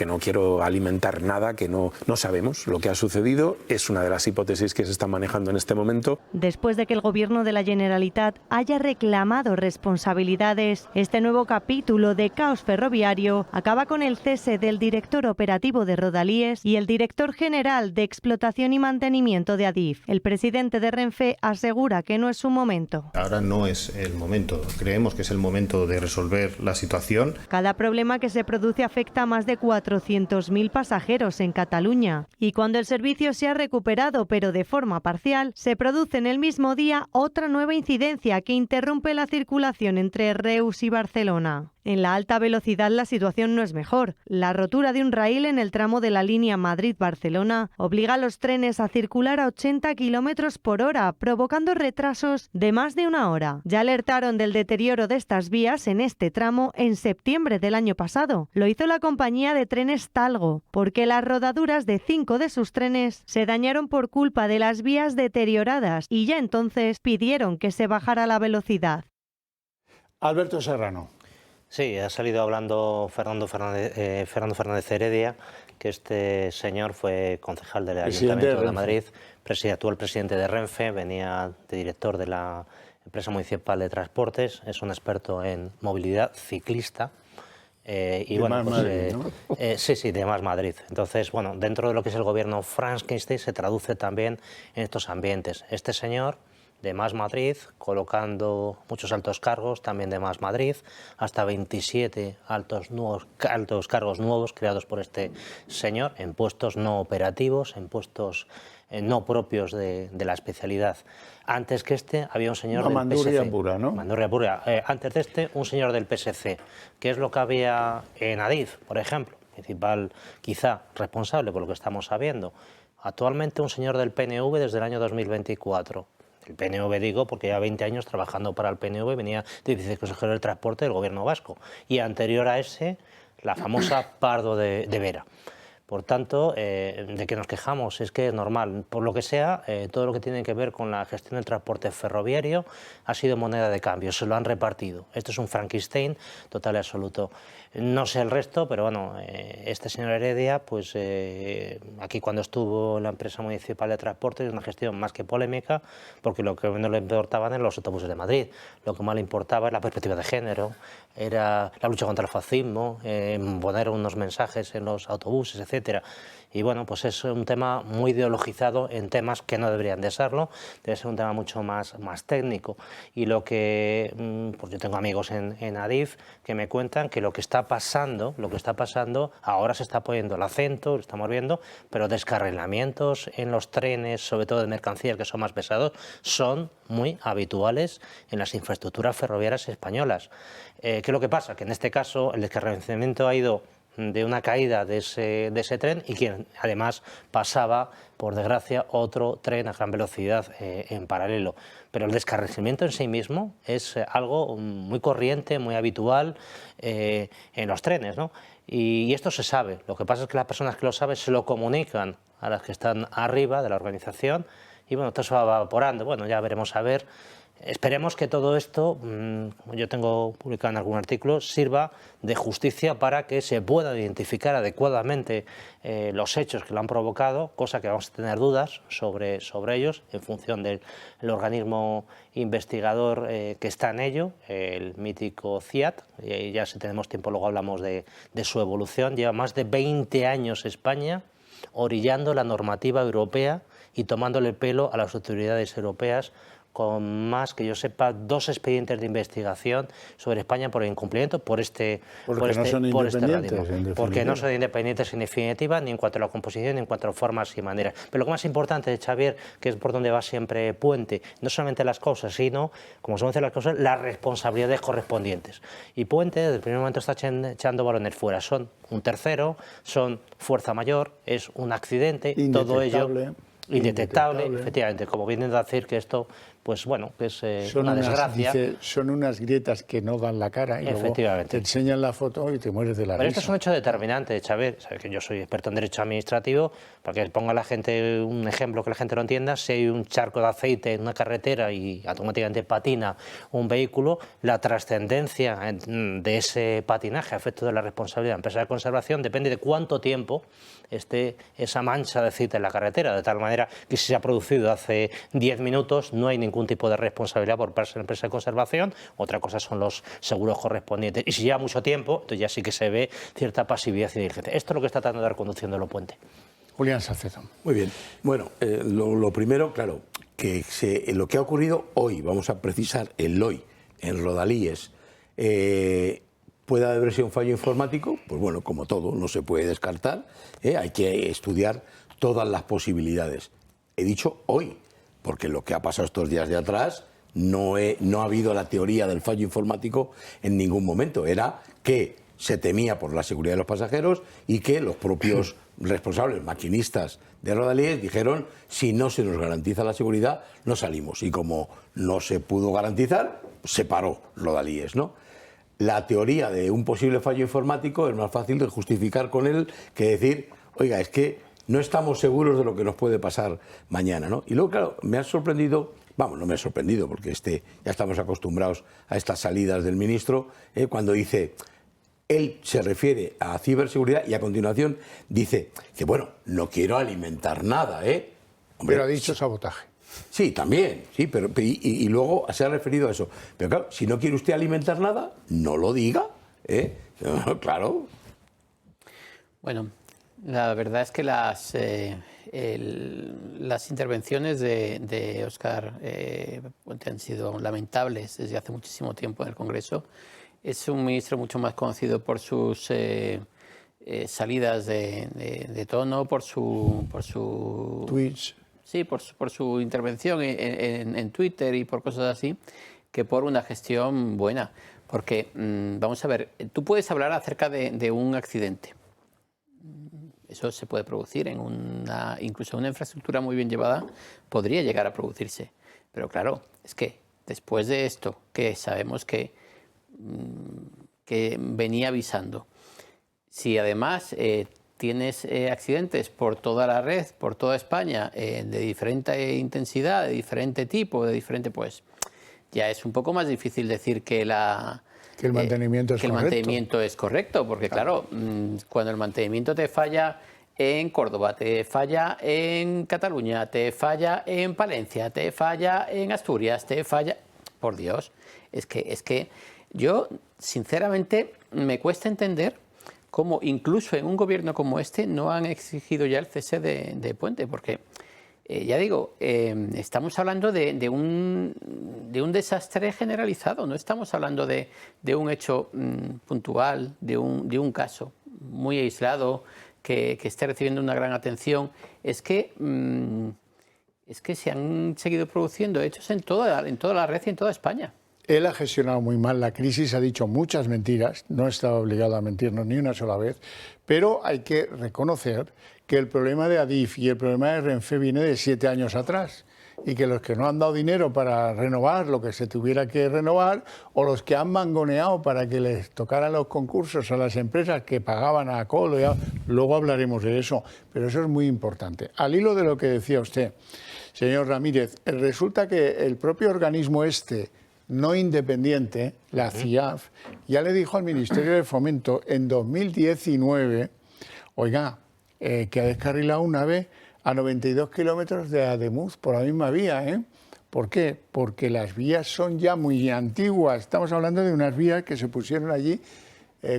no quiero alimentar nada que no sabemos. Lo que ha sucedido es una de las hipótesis que se están manejando en este momento. Después de que el gobierno de la Generalitat haya reclamado responsabilidades, este nuevo capítulo de caos ferroviario acaba con el cese del director operativo de Rodalíes y el director general de explotación y mantenimiento de Adif. El presidente de Renfe asegura que no es su momento. Ahora no es el momento. Creemos que es el momento de resolver la situación. Cada problema que se produce afecta a más de 400.000 pasajeros en Cataluña. Y cuando el servicio se ha recuperado, pero de forma parcial, se produce en el mismo día otra nueva incidencia que interrumpe la circulación entre Reus y Barcelona. En la alta velocidad la situación no es mejor. La rotura de un raíl en el tramo de la línea Madrid-Barcelona obliga a los trenes a circular a 80 km por hora, provocando retrasos de más de 1 hora. Ya alertaron del deterioro de estas vías en este tramo en septiembre del año pasado. Lo hizo la compañía de trenes Talgo, porque las rodaduras de 5 de sus trenes se dañaron por culpa de las vías deterioradas y ya entonces pidieron que se bajara la velocidad. Alberto Serrano. Sí, ha salido hablando Fernando Fernández Heredia, que este señor fue concejal del Ayuntamiento de Madrid, actual presidente de Renfe, venía de director de la empresa municipal de transportes, es un experto en movilidad ciclista. Y de bueno, Más Madrid, ¿no? Sí, de Más Madrid. Entonces, bueno, dentro de lo que es el gobierno Frankenstein se traduce también en estos ambientes. Este señor de Más Madrid, colocando muchos altos cargos, también de Más Madrid, hasta 27 altos cargos nuevos creados por este señor, en puestos no operativos, en puestos no propios de la especialidad. Antes que este había un señor del Mandurria PSC. pura, ¿no? Mandurria pura. Antes de este, un señor del PSC. ¿Qué es lo que había en Adif, por ejemplo? principal quizá responsable por lo que estamos sabiendo. Actualmente un señor del PNV desde el año 2024. El PNV digo porque lleva 20 años trabajando para el PNV, venía de viceconsejero del transporte del gobierno vasco. Y anterior a ese, la famosa Pardo de Vera. Por tanto, ¿de qué nos quejamos? Es que es normal. Por lo que sea, todo lo que tiene que ver con la gestión del transporte ferroviario ha sido moneda de cambio, se lo han repartido. Esto es un Frankenstein total y absoluto. No sé el resto, pero bueno, este señor Heredia, pues aquí cuando estuvo en la empresa municipal de transporte es una gestión más que polémica, porque lo que no le importaban eran los autobuses de Madrid, lo que más le importaba era la perspectiva de género, era la lucha contra el fascismo, poner unos mensajes en los autobuses, etcétera. Y bueno, pues es un tema muy ideologizado en temas que no deberían de serlo, debe ser un tema mucho más técnico. Y lo que, pues yo tengo amigos en Adif que me cuentan que lo que está pasando, ahora se está poniendo el acento, lo estamos viendo, pero descarrilamientos en los trenes, sobre todo de mercancías que son más pesados, son muy habituales en las infraestructuras ferroviarias españolas. ¿Qué es lo que pasa? Que en este caso el descarrilamiento ha ido de una caída de ese tren y que además pasaba, por desgracia, otro tren a gran velocidad en paralelo. Pero el descarrilamiento en sí mismo es algo muy corriente, muy habitual en los trenes, ¿no? Y esto se sabe. Lo que pasa es que las personas que lo saben se lo comunican a las que están arriba de la organización y bueno, todo se va evaporando. Bueno, ya veremos a ver. Esperemos que todo esto, yo tengo publicado en algún artículo, sirva de justicia para que se puedan identificar adecuadamente los hechos que lo han provocado, cosa que vamos a tener dudas sobre ellos en función del organismo investigador que está en ello, el mítico CIAT, y ya si tenemos tiempo luego hablamos de su evolución. Lleva más de 20 años España orillando la normativa europea y tomándole el pelo a las autoridades europeas, con más, que yo sepa, 2 expedientes de investigación sobre España por el incumplimiento porque no son independientes en definitiva, ni en cuanto a la composición, ni en cuanto a formas y maneras. Pero lo que más importante, Xavier, que es por donde va siempre Puente, no solamente las causas, sino, como se dicen las causas, las responsabilidades correspondientes. Y Puente, desde el primer momento, está echando balones fuera. Son un tercero, son fuerza mayor, es un accidente, todo ello indetectable, efectivamente, como vienen a decir que esto, pues bueno, que es una desgracia. Son unas grietas que no dan la cara y luego te enseñan la foto y te mueres de la risa. Pero esto es un hecho determinante, Xavier. Sabes que yo soy experto en derecho administrativo, para que ponga a la gente un ejemplo que la gente lo entienda. Si hay un charco de aceite en una carretera y automáticamente patina un vehículo, la trascendencia de ese patinaje a efecto de la responsabilidad de la empresa de conservación depende de cuánto tiempo esté esa mancha de aceite en la carretera, de tal manera que si se ha producido hace 10 minutos no hay ningún tipo de responsabilidad por parte de la empresa de conservación. Otra cosa son los seguros correspondientes. Y si lleva mucho tiempo, entonces ya sí que se ve cierta pasividad y diligencia. Esto es lo que está tratando de dar conduciéndolo Puente. Julián Salcedo. Muy bien. Bueno, lo primero, claro, que lo que ha ocurrido hoy, vamos a precisar el hoy, en Rodalíes, ¿puede haber sido un fallo informático? Pues bueno, como todo, no se puede descartar, hay que estudiar todas las posibilidades. He dicho hoy, porque lo que ha pasado estos días de atrás no ha habido la teoría del fallo informático en ningún momento. Era que se temía por la seguridad de los pasajeros y que los propios responsables, maquinistas de Rodalíes, dijeron: si no se nos garantiza la seguridad, no salimos. Y como no se pudo garantizar, se paró Rodalíes, ¿no? La teoría de un posible fallo informático es más fácil de justificar con él que decir: oiga, es que no estamos seguros de lo que nos puede pasar mañana, ¿no? Y luego, claro, me ha sorprendido, no me ha sorprendido, porque ya estamos acostumbrados a estas salidas del ministro, cuando dice, él se refiere a ciberseguridad y a continuación dice que, bueno, no quiero alimentar nada, ¿eh? Hombre, pero ha dicho sabotaje. Sí, también, sí, pero y luego se ha referido a eso. Pero claro, si no quiere usted alimentar nada, no lo diga, ¿eh? Claro. Bueno, la verdad es que las intervenciones de Óscar Puente han sido lamentables desde hace muchísimo tiempo en el Congreso. Es un ministro mucho más conocido por sus salidas de tono, por su tweets. Sí, por su intervención en Twitter y por cosas así, que por una gestión buena. Porque, vamos a ver, tú puedes hablar acerca de un accidente. Eso se puede producir incluso en una infraestructura muy bien llevada, podría llegar a producirse. Pero claro, es que después de esto, que sabemos que venía avisando, si además tienes accidentes por toda la red, por toda España, de diferente intensidad, de diferente tipo, pues ya es un poco más difícil decir que el mantenimiento es correcto, porque claro, cuando el mantenimiento te falla en Córdoba, te falla en Cataluña, te falla en Palencia, te falla en Asturias, te falla... Por Dios, es que yo sinceramente me cuesta entender cómo incluso en un gobierno como este no han exigido ya el cese de Puente, porque ya digo, estamos hablando de un desastre generalizado, no estamos hablando de un hecho puntual, de un caso muy aislado que esté recibiendo una gran atención. Es que se han seguido produciendo hechos en toda la red y en toda España. Él ha gestionado muy mal la crisis, ha dicho muchas mentiras, no estaba obligado a mentirnos ni una sola vez, pero hay que reconocer que el problema de Adif y el problema de Renfe viene de 7 años atrás y que los que no han dado dinero para renovar lo que se tuviera que renovar o los que han mangoneado para que les tocaran los concursos a las empresas que pagaban a Colo, luego hablaremos de eso, pero eso es muy importante. Al hilo de lo que decía usted, señor Ramírez, resulta que el propio organismo no independiente, la CIAF, ya le dijo al Ministerio de Fomento en 2019, oiga, que ha descarrilado una vez a 92 kilómetros de Ademuz por la misma vía, ¿eh? ¿Por qué? Porque las vías son ya muy antiguas. Estamos hablando de unas vías que se pusieron allí antes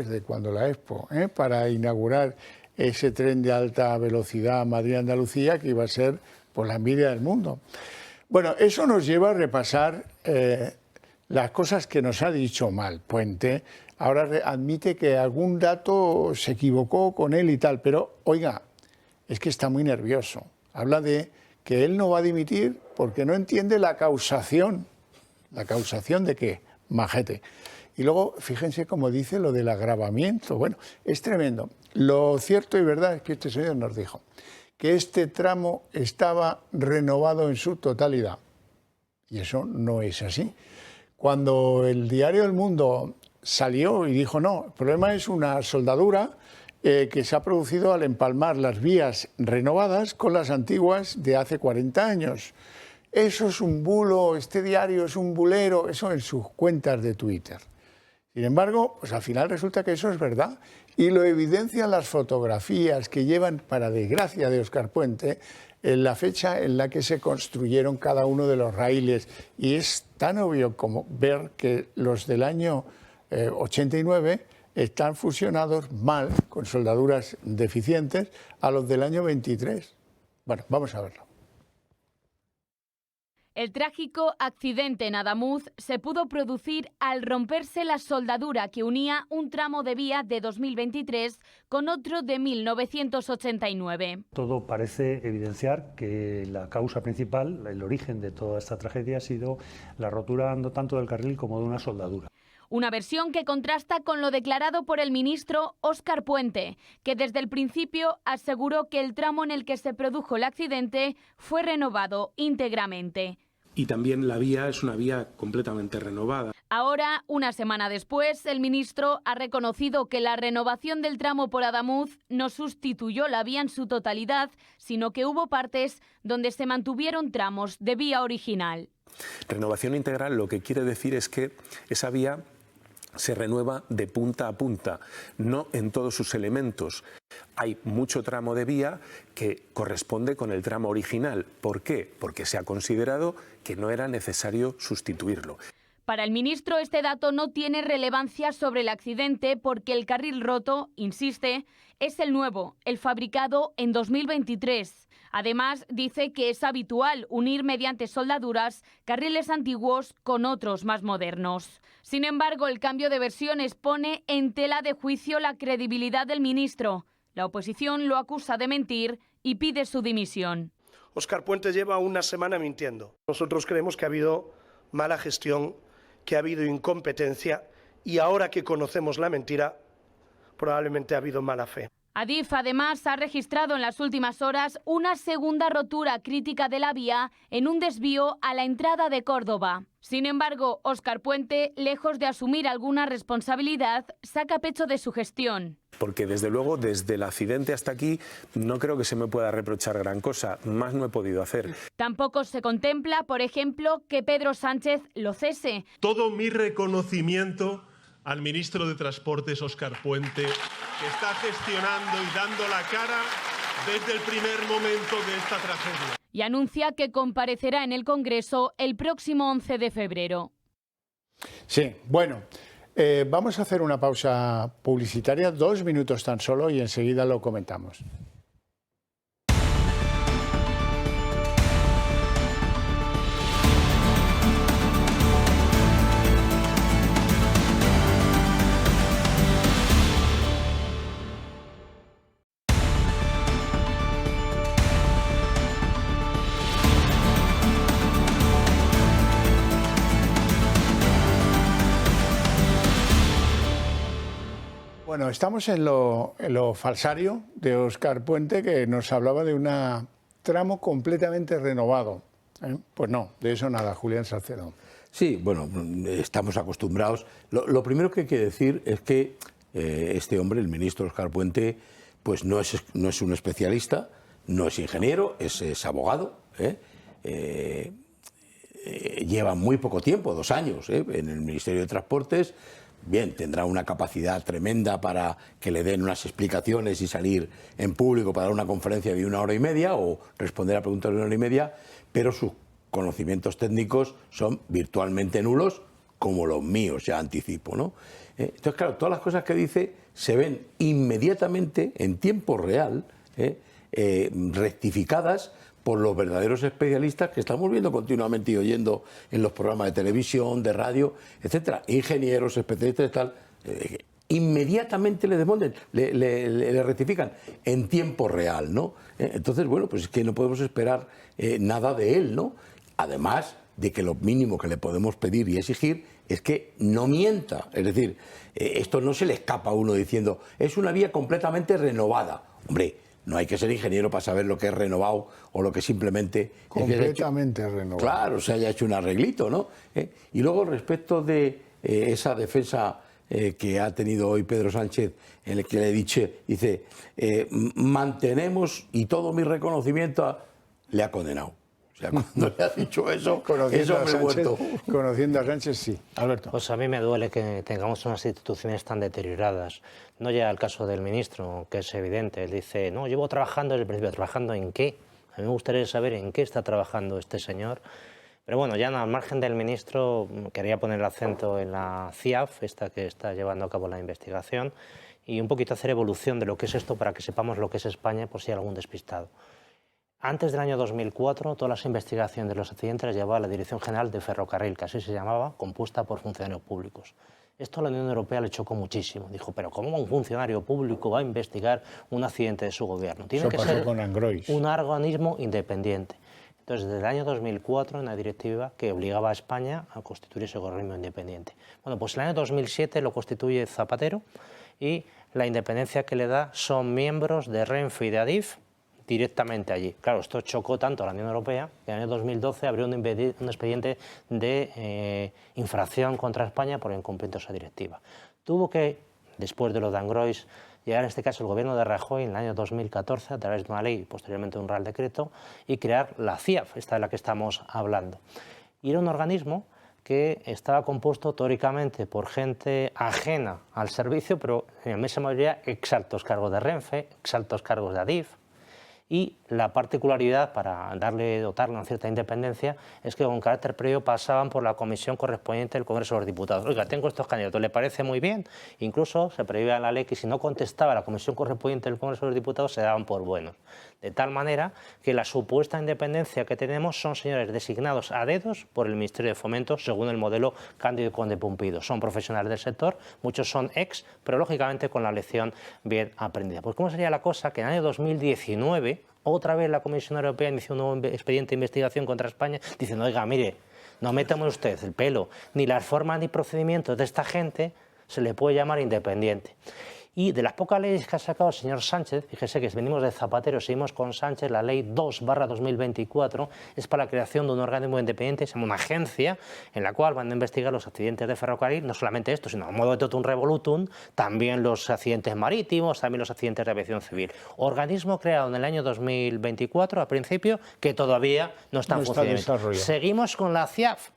de cuando la Expo, para inaugurar ese tren de alta velocidad Madrid-Andalucía que iba a ser pues, la envidia del mundo. Bueno, eso nos lleva a repasar las cosas que nos ha dicho mal Puente. Ahora admite que algún dato se equivocó con él y tal, pero oiga, es que está muy nervioso. Habla de que él no va a dimitir porque no entiende la causación. ¿La causación de qué? Majete. Y luego, fíjense cómo dice lo del agravamiento. Bueno, es tremendo. Lo cierto y verdad es que este señor nos dijo que este tramo estaba renovado en su totalidad. Y eso no es así. Cuando el diario El Mundo salió y dijo, no, el problema es una soldadura que se ha producido al empalmar las vías renovadas con las antiguas de hace 40 años. Eso es un bulo, este diario es un bulero, eso en sus cuentas de Twitter. Sin embargo, pues al final resulta que eso es verdad y lo evidencian las fotografías que llevan, para desgracia de Óscar Puente, en la fecha en la que se construyeron cada uno de los raíles. Y es tan obvio como ver que los del año 89 están fusionados mal, con soldaduras deficientes, a los del año 23. Bueno, vamos a verlo. El trágico accidente en Adamuz se pudo producir al romperse la soldadura que unía un tramo de vía de 2023 con otro de 1989. Todo parece evidenciar que la causa principal, el origen de toda esta tragedia, ha sido la rotura no tanto del carril como de una soldadura. Una versión que contrasta con lo declarado por el ministro Óscar Puente, que desde el principio aseguró que el tramo en el que se produjo el accidente fue renovado íntegramente. Y también la vía es una vía completamente renovada. Ahora, una semana después, el ministro ha reconocido que la renovación del tramo por Adamuz no sustituyó la vía en su totalidad, sino que hubo partes donde se mantuvieron tramos de vía original. Renovación integral lo que quiere decir es que esa vía se renueva de punta a punta, no en todos sus elementos. Hay mucho tramo de vía que corresponde con el tramo original. ¿Por qué? Porque se ha considerado que no era necesario sustituirlo. Para el ministro, este dato no tiene relevancia sobre el accidente porque el carril roto, insiste, es el nuevo, el fabricado en 2023. Además, dice que es habitual unir mediante soldaduras carriles antiguos con otros más modernos. Sin embargo, el cambio de versiones pone en tela de juicio la credibilidad del ministro. La oposición lo acusa de mentir y pide su dimisión. Óscar Puente lleva una semana mintiendo. Nosotros creemos que ha habido mala gestión, que ha habido incompetencia y ahora que conocemos la mentira, probablemente ha habido mala fe. Adif, además, ha registrado en las últimas horas una segunda rotura crítica de la vía en un desvío a la entrada de Córdoba. Sin embargo, Óscar Puente, lejos de asumir alguna responsabilidad, saca pecho de su gestión. Porque desde luego, desde el accidente hasta aquí, no creo que se me pueda reprochar gran cosa. Más no he podido hacer. Tampoco se contempla, por ejemplo, que Pedro Sánchez lo cese. Todo mi reconocimiento al ministro de Transportes, Óscar Puente, que está gestionando y dando la cara desde el primer momento de esta tragedia. Y anuncia que comparecerá en el Congreso el próximo 11 de febrero. Sí, bueno, vamos a hacer una pausa publicitaria, 2 minutos tan solo, y enseguida lo comentamos. Bueno, estamos en lo falsario de Óscar Puente, que nos hablaba de un tramo completamente renovado. Pues no, de eso nada, Julián Salcedo. Sí, bueno, estamos acostumbrados. Lo primero que hay que decir es que este hombre, el ministro Óscar Puente, pues no es un especialista, no es ingeniero, es abogado. Lleva muy poco tiempo, 2 años, en el Ministerio de Transportes. Bien, tendrá una capacidad tremenda para que le den unas explicaciones y salir en público para dar una conferencia de 1 hora y media o responder a preguntas de 1 hora y media, pero sus conocimientos técnicos son virtualmente nulos, como los míos, ya anticipo, ¿no? Entonces, claro, todas las cosas que dice se ven inmediatamente, en tiempo real, rectificadas por los verdaderos especialistas que estamos viendo continuamente y oyendo en los programas de televisión, de radio, etcétera, ingenieros, especialistas y tal, inmediatamente le desmonten, le rectifican en tiempo real, ¿no? Entonces, bueno, pues es que no podemos esperar nada de él, ¿no? Además de que lo mínimo que le podemos pedir y exigir es que no mienta, es decir, esto no se le escapa a uno diciendo, es una vía completamente renovada. Hombre, no hay que ser ingeniero para saber lo que es renovado o lo que simplemente... Completamente renovado. Claro, se haya hecho un arreglito, ¿no? Y luego, respecto de esa defensa que ha tenido hoy Pedro Sánchez, en el que le he dicho, dice, mantenemos y todo mi reconocimiento le ha condenado. O sea, cuando le ha dicho eso, eso me he muerto. Conociendo a Sánchez, sí. Alberto. Pues a mí me duele que tengamos unas instituciones tan deterioradas. No llega el caso del ministro, que es evidente. Él dice, no, llevo trabajando desde el principio. ¿Trabajando en qué? A mí me gustaría saber en qué está trabajando este señor. Pero bueno, ya al margen del ministro, quería poner el acento en la CIAF, esta que está llevando a cabo la investigación, y un poquito hacer evolución de lo que es esto para que sepamos lo que es España, por si hay algún despistado. Antes del año 2004, todas las investigaciones de los accidentes las llevaba la Dirección General de Ferrocarril, que así se llamaba, compuesta por funcionarios públicos. Esto a la Unión Europea le chocó muchísimo. Dijo, pero ¿cómo un funcionario público va a investigar un accidente de su gobierno? Tiene que ser un organismo independiente. Entonces, desde el año 2004, una directiva que obligaba a España a constituir ese organismo independiente. Bueno, pues el año 2007 lo constituye Zapatero y la independencia que le da son miembros de Renfe y de Adif, directamente allí. Claro, esto chocó tanto a la Unión Europea que en el año 2012 abrió un expediente de infracción contra España por incumplimiento de esa directiva. Tuvo que, después de lo de Angrois, llegar en este caso el gobierno de Rajoy en el año 2014 a través de una ley y posteriormente un Real Decreto y crear la CIAF, esta de la que estamos hablando. Y era un organismo que estaba compuesto teóricamente por gente ajena al servicio, pero en la inmensa mayoría exaltos cargos de Renfe, exaltos cargos de Adif. Y la particularidad, para dotarle una cierta independencia, es que con carácter previo pasaban por la comisión correspondiente del Congreso de los Diputados. Oiga, tengo estos candidatos, ¿le parece muy bien? Incluso se preveía en la ley que si no contestaba la comisión correspondiente del Congreso de los Diputados se daban por buenos. De tal manera que la supuesta independencia que tenemos son señores designados a dedos por el Ministerio de Fomento según el modelo Cándido y Conde Pumpido. Son profesionales del sector, muchos son ex, pero lógicamente con la lección bien aprendida. Pues ¿cómo sería la cosa que en el año 2019 otra vez la Comisión Europea inició un nuevo expediente de investigación contra España diciendo, oiga, mire, no metamos usted el pelo, ni las formas ni procedimientos de esta gente se le puede llamar independiente? Y de las pocas leyes que ha sacado el señor Sánchez, fíjese que venimos de Zapatero, seguimos con Sánchez, la ley 2/2024 es para la creación de un organismo independiente, se llama una agencia, en la cual van a investigar los accidentes de ferrocarril, no solamente esto, sino a modo de totum revolutum, también los accidentes marítimos, también los accidentes de aviación civil. Organismo creado en el año 2024, a principio, que todavía no está en funcionamiento. Seguimos con la CIAF,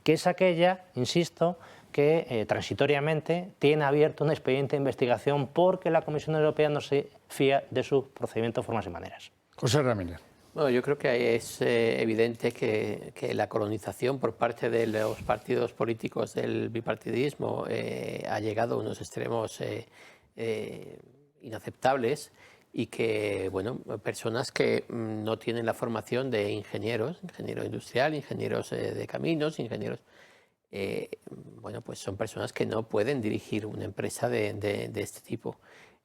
que es aquella, insisto, que transitoriamente tiene abierto un expediente de investigación porque la Comisión Europea no se fía de sus procedimientos, formas y maneras. José Ramírez. Bueno, yo creo que es evidente que la colonización por parte de los partidos políticos del bipartidismo ha llegado a unos extremos inaceptables y que, bueno, personas que no tienen la formación de ingeniero industrial, ingenieros de caminos, ingenieros... bueno, pues son personas que no pueden dirigir una empresa de este tipo.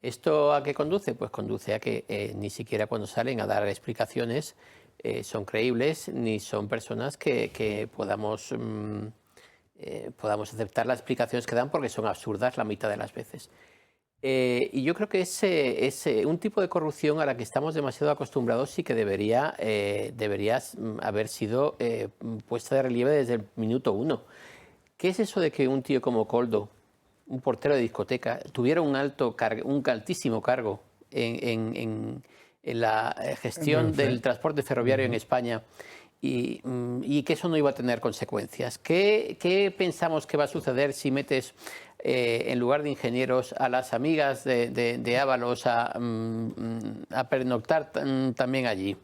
¿Esto a qué conduce? Pues conduce a que ni siquiera cuando salen a dar explicaciones son creíbles, ni son personas que podamos aceptar las explicaciones que dan porque son absurdas la mitad de las veces. Y yo creo que es un tipo de corrupción a la que estamos demasiado acostumbrados y que debería haber sido puesta de relieve desde el minuto 1. ¿Qué es eso de que un tío como Koldo, un portero de discoteca, tuviera un altísimo cargo en la gestión del transporte ferroviario en España y que eso no iba a tener consecuencias? ¿Qué pensamos que va a suceder si metes en lugar de ingenieros a las amigas de Ábalos a pernoctar también allí?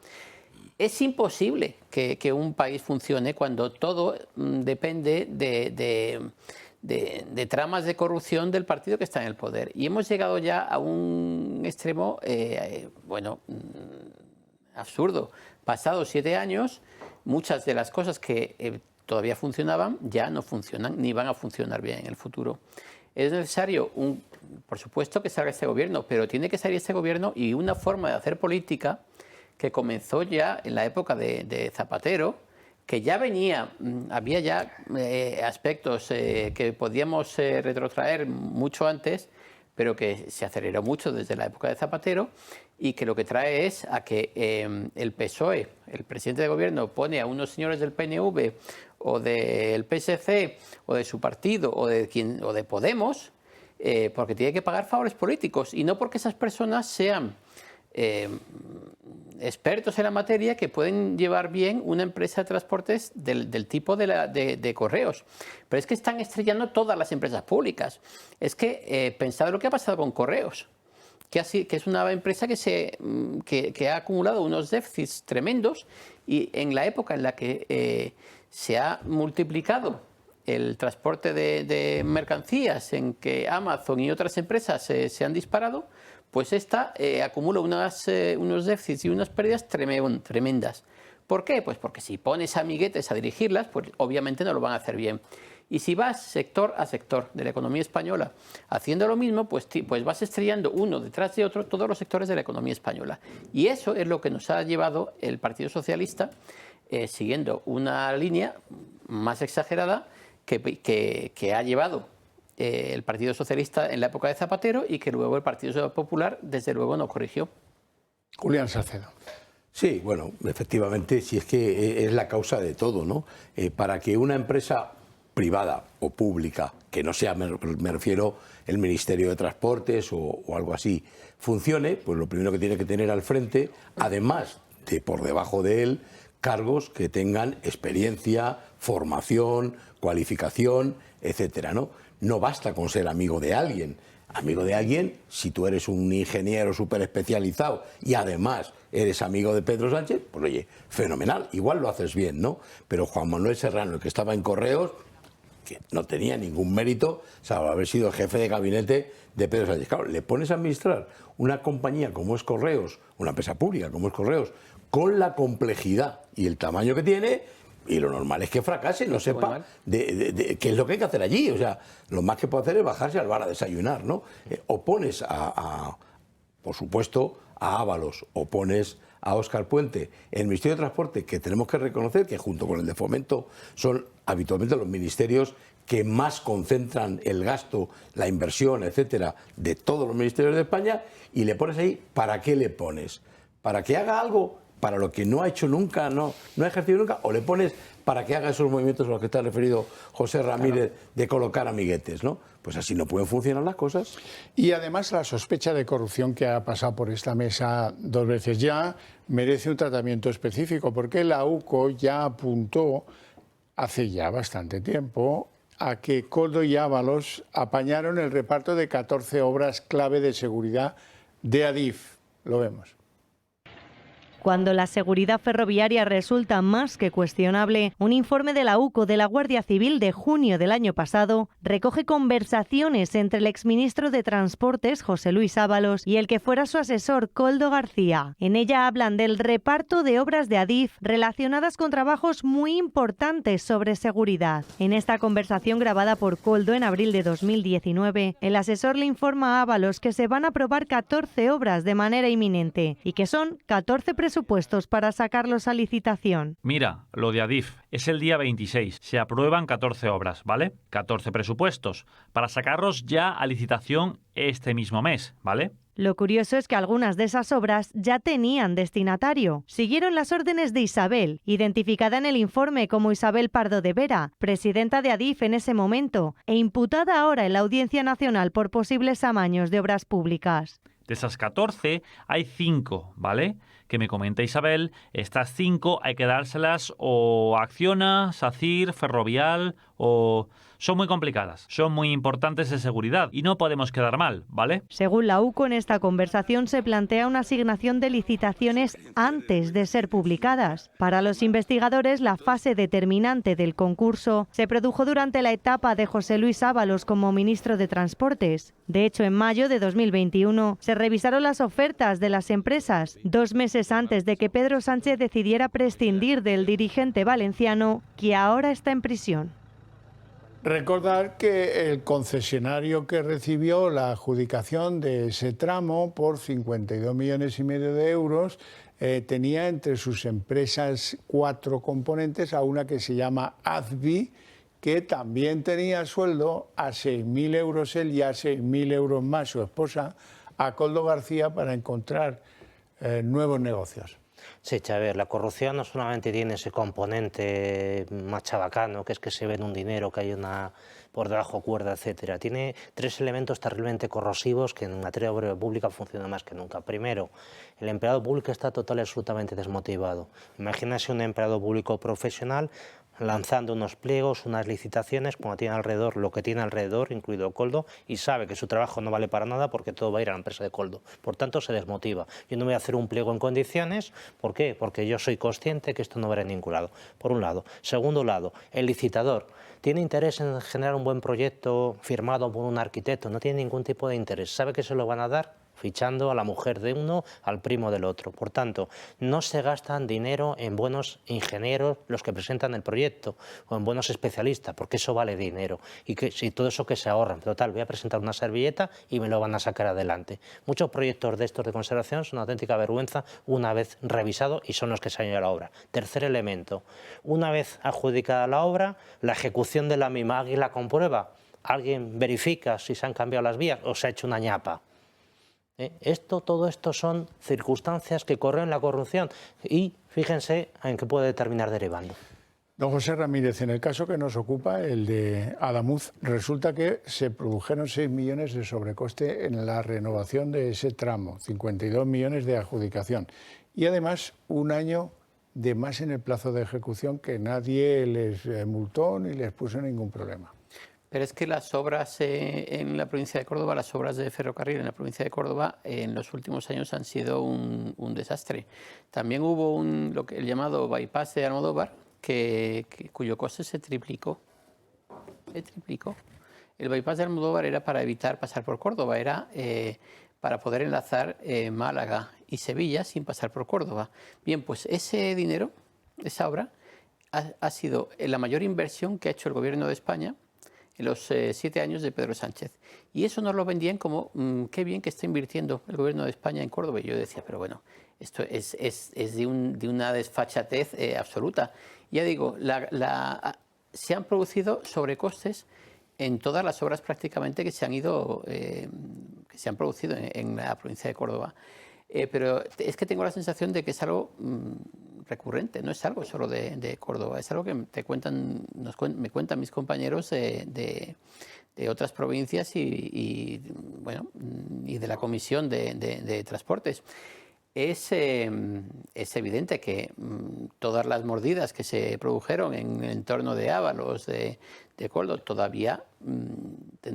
Es imposible que un país funcione cuando todo depende de tramas de corrupción del partido que está en el poder. Y hemos llegado ya a un extremo, absurdo. Pasados 7 años, muchas de las cosas que todavía funcionaban ya no funcionan ni van a funcionar bien en el futuro. Es necesario, por supuesto, que salga este gobierno, pero tiene que salir este gobierno y una forma de hacer política que comenzó ya en la época de Zapatero, que ya había ya aspectos que podíamos retrotraer mucho antes, pero que se aceleró mucho desde la época de Zapatero y que lo que trae es a que el PSOE, el presidente de gobierno, pone a unos señores del PNV o del PSC o de su partido o de Podemos porque tiene que pagar favores políticos y no porque esas personas sean expertos en la materia que pueden llevar bien una empresa de transportes del tipo de Correos. Pero es que están estrellando todas las empresas públicas. Es que pensad lo que ha pasado con Correos, que es una empresa que ha acumulado unos déficits tremendos y en la época en la que se ha multiplicado el transporte de mercancías, en que Amazon y otras empresas se han disparado, pues esta acumula unos déficits y unas pérdidas tremendas. ¿Por qué? Pues porque si pones amiguetes a dirigirlas, pues obviamente no lo van a hacer bien. Y si vas sector a sector de la economía española haciendo lo mismo, pues vas estrellando uno detrás de otro todos los sectores de la economía española. Y eso es lo que nos ha llevado el Partido Socialista, siguiendo una línea más exagerada que ha llevado el Partido Socialista en la época de Zapatero y que luego el Partido Popular, desde luego, no corrigió. Julián Salcedo. Sí, bueno, efectivamente, si es que es la causa de todo, ¿no? Para que una empresa privada o pública, que no sea, me refiero, el Ministerio de Transportes o algo así, funcione, pues lo primero que tiene que tener al frente, además de por debajo de él, cargos que tengan experiencia, formación, cualificación, etcétera, ¿no? No basta con ser amigo de alguien. Amigo de alguien, si tú eres un ingeniero súper especializado y además eres amigo de Pedro Sánchez, pues oye, fenomenal, igual lo haces bien, ¿no? Pero Juan Manuel Serrano, el que estaba en Correos, que no tenía ningún mérito, salvo haber sido jefe de gabinete de Pedro Sánchez. Claro, le pones a administrar una compañía como es Correos, una empresa pública como es Correos, con la complejidad y el tamaño que tiene, y lo normal es que fracase, no sepa qué es lo que hay que hacer allí. O sea, lo más que puede hacer es bajarse al bar a desayunar, ¿no? O pones por supuesto, a Ábalos, o pones a Óscar Puente en el Ministerio de Transporte, que tenemos que reconocer que junto con el de Fomento son habitualmente los ministerios que más concentran el gasto, la inversión, etcétera, de todos los ministerios de España, y le pones ahí, ¿para qué le pones? ¿Para que haga algo para lo que no ha hecho nunca, no ha ejercido nunca? ¿O le pones para que haga esos movimientos a los que está referido José Ramírez, de colocar amiguetes, ¿no? Pues así no pueden funcionar las cosas. Y además la sospecha de corrupción que ha pasado por esta mesa 2 veces ya merece un tratamiento específico, porque la UCO ya apuntó hace ya bastante tiempo a que Koldo y Ábalos apañaron el reparto de 14 obras clave de seguridad de Adif. Lo vemos. Cuando la seguridad ferroviaria resulta más que cuestionable, un informe de la UCO de la Guardia Civil de junio del año pasado recoge conversaciones entre el exministro de Transportes, José Luis Ábalos, y el que fuera su asesor, Koldo García. En ella hablan del reparto de obras de Adif relacionadas con trabajos muy importantes sobre seguridad. En esta conversación grabada por Koldo en abril de 2019, el asesor le informa a Ábalos que se van a aprobar 14 obras de manera inminente y que son 14 presupuestos para sacarlos a licitación. Mira, lo de Adif es el día 26. Se aprueban 14 obras, ¿vale? 14 presupuestos para sacarlos ya a licitación este mismo mes, ¿vale? Lo curioso es que algunas de esas obras ya tenían destinatario. Siguieron las órdenes de Isabel, identificada en el informe como Isabel Pardo de Vera, presidenta de Adif en ese momento, e imputada ahora en la Audiencia Nacional por posibles amaños de obras públicas. De esas 14 hay 5, ¿vale? Que me comenta Isabel, estas 5 hay que dárselas o a Acciona, SACIR, Ferrovial o... Son muy complicadas, son muy importantes de seguridad y no podemos quedar mal, ¿vale? Según la UCO, en esta conversación se plantea una asignación de licitaciones antes de ser publicadas. Para los investigadores, la fase determinante del concurso se produjo durante la etapa de José Luis Ábalos como ministro de Transportes. De hecho, en mayo de 2021 se revisaron las ofertas de las empresas, 2 meses antes de que Pedro Sánchez decidiera prescindir del dirigente valenciano, que ahora está en prisión. Recordar que el concesionario que recibió la adjudicación de ese tramo por 52,5 millones de euros tenía entre sus empresas 4 componentes a una que se llama Azbi, que también tenía sueldo a 6.000 euros él y a 6.000 euros más su esposa, a Koldo García, para encontrar nuevos negocios. Sí, Xavier, la corrupción no solamente tiene ese componente más chabacano, que es que se ven un dinero, que hay una por debajo cuerda, etcétera. Tiene 3 elementos terriblemente corrosivos que en materia de obra pública funcionan más que nunca. Primero, el empleado público está total y absolutamente desmotivado. Imagínese un empleado público profesional lanzando unos pliegos, unas licitaciones, cuando tiene alrededor lo que tiene alrededor, incluido Koldo, y sabe que su trabajo no vale para nada porque todo va a ir a la empresa de Koldo. Por tanto, se desmotiva. Yo no voy a hacer un pliego en condiciones. ¿Por qué? Porque yo soy consciente que esto no va a ir a ningún lado, por un lado. Segundo lado, el licitador tiene interés en generar un buen proyecto firmado por un arquitecto, no tiene ningún tipo de interés. ¿Sabe que se lo van a dar? Fichando a la mujer de uno, al primo del otro. Por tanto, no se gastan dinero en buenos ingenieros los que presentan el proyecto o en buenos especialistas, porque eso vale dinero. Y todo eso que se ahorran. Total, voy a presentar una servilleta y me lo van a sacar adelante. Muchos proyectos de estos de conservación son una auténtica vergüenza una vez revisado y son los que se han ido a la obra. Tercer elemento, una vez adjudicada la obra, la ejecución de la misma, ¿alguien la comprueba? ¿Alguien verifica si se han cambiado las vías o se ha hecho una ñapa? Todo esto son circunstancias que corren la corrupción y fíjense en qué puede terminar derivando. Don José Ramírez, en el caso que nos ocupa, el de Adamuz, resulta que se produjeron 6 millones de sobrecoste en la renovación de ese tramo, 52 millones de adjudicación y además un año de más en el plazo de ejecución, que nadie les multó ni les puso ningún problema. Pero es que las obras en la provincia de Córdoba, las obras de ferrocarril en la provincia de Córdoba, en los últimos años han sido un desastre. También hubo el llamado bypass de Almodóvar, cuyo coste se triplicó. El bypass de Almodóvar era para evitar pasar por Córdoba, era para poder enlazar Málaga y Sevilla sin pasar por Córdoba. Bien, pues ese dinero, esa obra, ha sido la mayor inversión que ha hecho el Gobierno de España en los 7 años de Pedro Sánchez. Y eso nos lo vendían como, qué bien que está invirtiendo el Gobierno de España en Córdoba. Y yo decía, pero bueno, esto es de una desfachatez absoluta. Ya digo, se han producido sobrecostes en todas las obras prácticamente que se han producido en la provincia de Córdoba. Pero es que tengo la sensación de que es algo recurrente, no es algo solo de Córdoba, es algo que me cuentan mis compañeros de otras provincias y de la Comisión de Transportes. Es evidente que todas las mordidas que se produjeron en el entorno de Ábalos, de Córdoba, todavía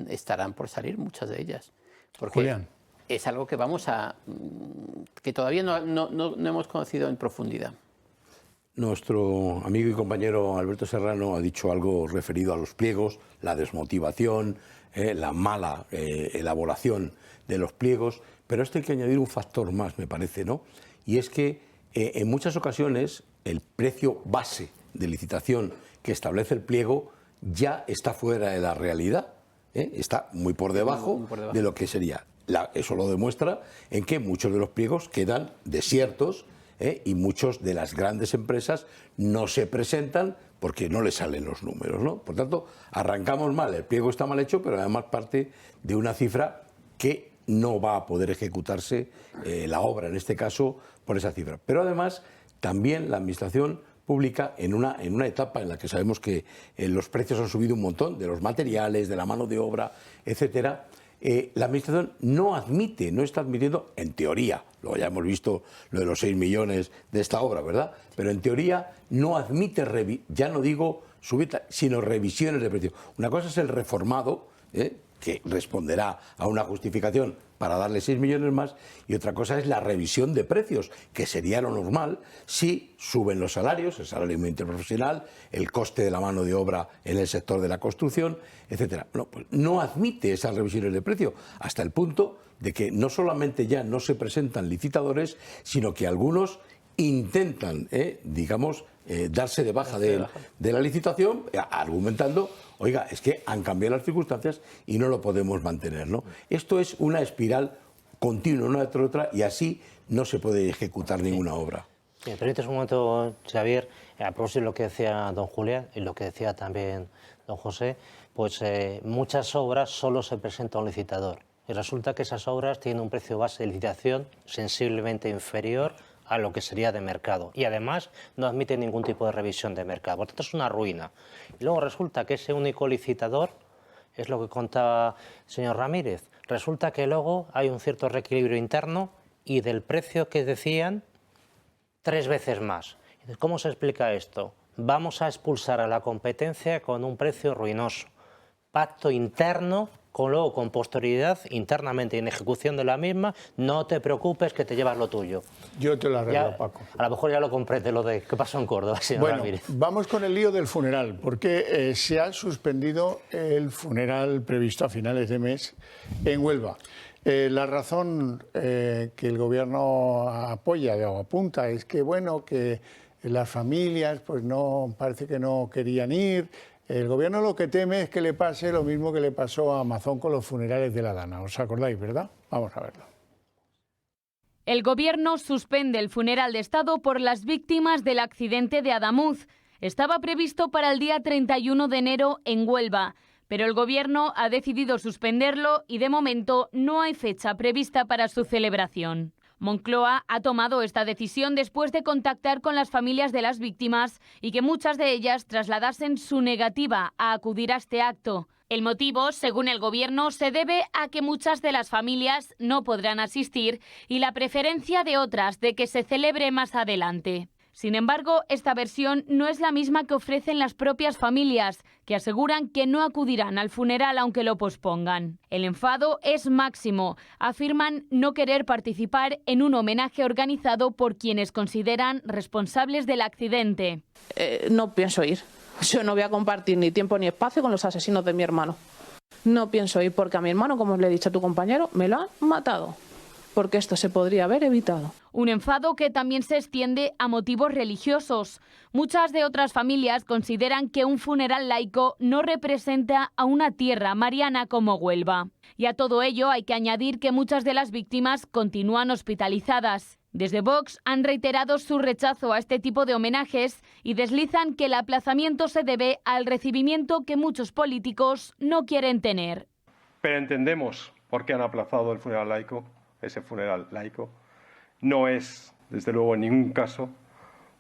estarán por salir muchas de ellas. Porque Julián. Es algo que que todavía no hemos conocido en profundidad. Nuestro amigo y compañero Alberto Serrano ha dicho algo referido a los pliegos, la desmotivación, la mala elaboración de los pliegos, pero esto hay que añadir un factor más, me parece, ¿no? Y es que en muchas ocasiones el precio base de licitación que establece el pliego ya está fuera de la realidad, está muy por debajo de lo que sería. Eso lo demuestra en que muchos de los pliegos quedan desiertos y muchas de las grandes empresas no se presentan porque no les salen los números, ¿no? Por tanto, arrancamos mal, el pliego está mal hecho, pero además parte de una cifra que no va a poder ejecutarse la obra, en este caso, por esa cifra. Pero además, también la Administración pública, en una etapa en la que sabemos que los precios han subido un montón, de los materiales, de la mano de obra, etcétera, la Administración no está admitiendo, en teoría, luego ya hemos visto lo de los 6 millones de esta obra, ¿verdad? Pero en teoría no admite, ya no digo subida, sino revisiones de precios. Una cosa es el reformado, que responderá a una justificación para darle 6 millones más, y otra cosa es la revisión de precios, que sería lo normal si suben los salarios, el salario mínimo interprofesional, el coste de la mano de obra en el sector de la construcción, etcétera. Bueno, pues no admite esas revisiones de precio, hasta el punto de que no solamente ya no se presentan licitadores, sino que algunos intentan, darse de baja de la licitación, argumentando, oiga, es que han cambiado las circunstancias y no lo podemos mantener, ¿no? Esto es una espiral continua una tras otra y así no se puede ejecutar ninguna obra. Si me permites un momento, Xavier, a propósito de lo que decía don Julián y lo que decía también don José, pues muchas obras solo se presenta a un licitador y resulta que esas obras tienen un precio base de licitación sensiblemente inferior a lo que sería de mercado y además no admite ningún tipo de revisión de mercado. Por tanto, es una ruina. Y luego resulta que ese único licitador, es lo que contaba el señor Ramírez, resulta que luego hay un cierto reequilibrio interno y del precio que decían 3 veces más. ¿Cómo se explica esto? Vamos a expulsar a la competencia con un precio ruinoso. Pacto interno, con posterioridad, internamente en ejecución de la misma, no te preocupes que te llevas lo tuyo. Yo te lo arreglo, Paco. A lo mejor ya lo comprende lo de qué pasó en Córdoba, señor Bueno, Ramírez. vamos con el lío del funeral, porque se ha suspendido el funeral previsto a finales de mes en Huelva. La razón que el Gobierno apoya o apunta es que, bueno, que las familias pues no, parece que no querían ir. El Gobierno lo que teme es que le pase lo mismo que le pasó a Amazon con los funerales de la Dana. ¿Os acordáis, verdad? Vamos a verlo. El Gobierno suspende el funeral de Estado por las víctimas del accidente de Adamuz. Estaba previsto para el día 31 de enero en Huelva, pero el Gobierno ha decidido suspenderlo y de momento no hay fecha prevista para su celebración. Moncloa ha tomado esta decisión después de contactar con las familias de las víctimas y que muchas de ellas trasladasen su negativa a acudir a este acto. El motivo, según el Gobierno, se debe a que muchas de las familias no podrán asistir y la preferencia de otras de que se celebre más adelante. Sin embargo, esta versión no es la misma que ofrecen las propias familias, que aseguran que no acudirán al funeral aunque lo pospongan. El enfado es máximo. Afirman no querer participar en un homenaje organizado por quienes consideran responsables del accidente. No pienso ir. Yo no voy a compartir ni tiempo ni espacio con los asesinos de mi hermano. No pienso ir porque a mi hermano, como le he dicho a tu compañero, me lo han matado. Porque esto se podría haber evitado. Un enfado que también se extiende a motivos religiosos. Muchas de otras familias consideran que un funeral laico no representa a una tierra mariana como Huelva. Y a todo ello hay que añadir que muchas de las víctimas continúan hospitalizadas. Desde Vox han reiterado su rechazo a este tipo de homenajes y deslizan que el aplazamiento se debe al recibimiento que muchos políticos no quieren tener. Pero entendemos por qué han aplazado el funeral laico. Ese funeral laico no es, desde luego, en ningún caso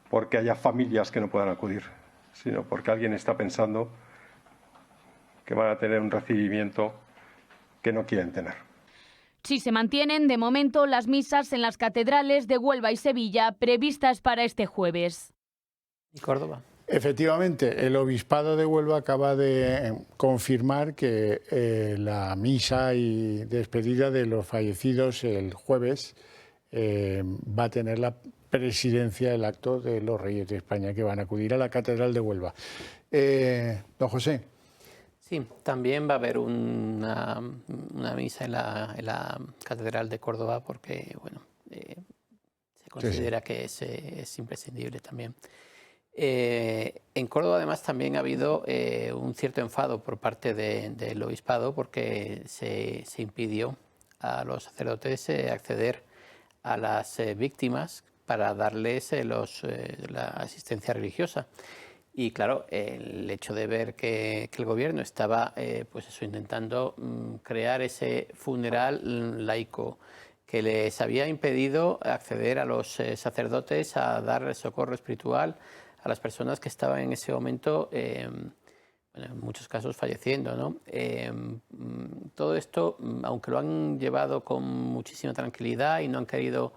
porque haya familias que no puedan acudir, sino porque alguien está pensando que van a tener un recibimiento que no quieren tener. Sí se mantienen de momento las misas en las catedrales de Huelva y Sevilla previstas para este jueves. ¿Y Córdoba? Efectivamente, el Obispado de Huelva acaba de confirmar que la misa y despedida de los fallecidos el jueves va a tener la presidencia el acto de los Reyes de España que van a acudir a la Catedral de Huelva. Don José. Sí, también va a haber una misa en la Catedral de Córdoba porque bueno, se considera que es imprescindible también. En Córdoba además también ha habido un cierto enfado por parte del Obispado porque se impidió a los sacerdotes acceder a las víctimas para darles la asistencia religiosa. Y claro, el hecho de ver que el gobierno estaba pues eso, intentando crear ese funeral laico que les había impedido acceder a los sacerdotes a dar socorro espiritual a las personas que estaban en ese momento, bueno, en muchos casos falleciendo, ¿no? Todo esto, aunque lo han llevado con muchísima tranquilidad y no han querido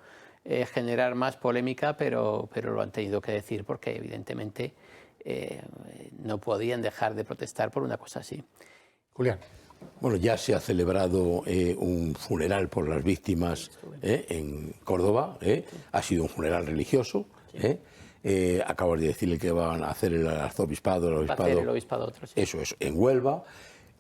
generar más polémica, pero lo han tenido que decir porque evidentemente no podían dejar de protestar por una cosa así. Julián. Bueno, ya se ha celebrado un funeral por las víctimas en Córdoba. Ha sido un funeral religioso. Acabas de decirle que van a hacer el arzobispado, el obispado otro, sí. Eso es, en Huelva.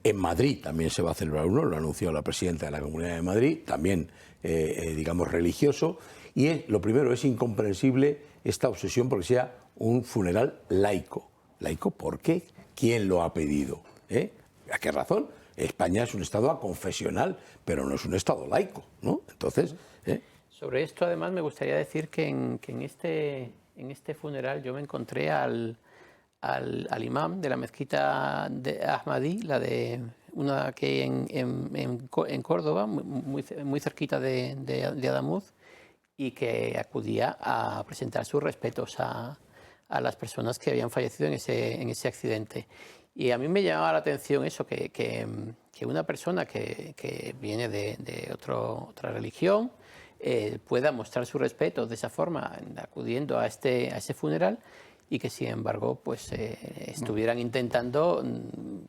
En Madrid también se va a celebrar uno, lo anunció la presidenta de la Comunidad de Madrid, también, digamos, religioso. Y lo primero, es incomprensible esta obsesión porque sea un funeral laico. ¿Laico por qué? ¿Quién lo ha pedido? ¿A qué razón? España es un Estado aconfesional, pero no es un Estado laico, ¿no? Entonces... Sobre esto, además, me gustaría decir que en este funeral yo me encontré al imam de la mezquita de Ahmadí, una que en Córdoba, muy cerquita de Adamuz, y que acudía a presentar sus respetos a las personas que habían fallecido en ese accidente. Y a mí me llamaba la atención eso, que una persona que viene de otra religión pueda mostrar su respeto de esa forma, acudiendo a ese funeral, y que sin embargo pues estuvieran intentando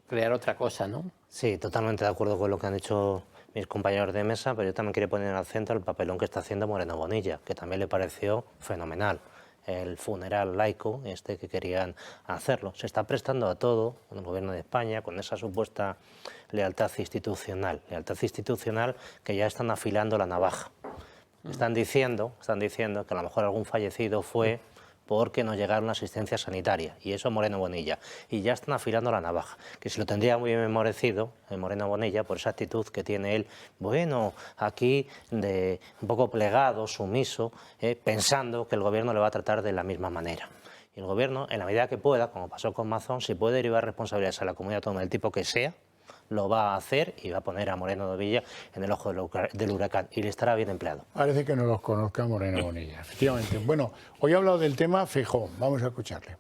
crear otra cosa, ¿no? Sí, totalmente de acuerdo con lo que han dicho mis compañeros de mesa, pero yo también quería poner en el centro el papelón que está haciendo Moreno Bonilla, que también le pareció fenomenal. El funeral laico que querían hacerlo. Se está prestando a todo el gobierno de España con esa supuesta lealtad institucional que ya están afilando la navaja. Están diciendo que a lo mejor algún fallecido fue porque no llegaron la asistencia sanitaria, y eso Moreno Bonilla, y ya están afilando la navaja, que se lo tendría muy bien merecido Moreno Bonilla por esa actitud que tiene él, bueno, aquí de un poco plegado, sumiso, pensando que el gobierno le va a tratar de la misma manera. Y el gobierno, en la medida que pueda, como pasó con Mazón, si puede derivar responsabilidades a la comunidad autónoma del tipo que sea, lo va a hacer y va a poner a Moreno Bonilla en el ojo del huracán, y le estará bien empleado. Parece que no los conozca Moreno Bonilla, efectivamente. Bueno, hoy ha hablado del tema Feijóo, vamos a escucharle.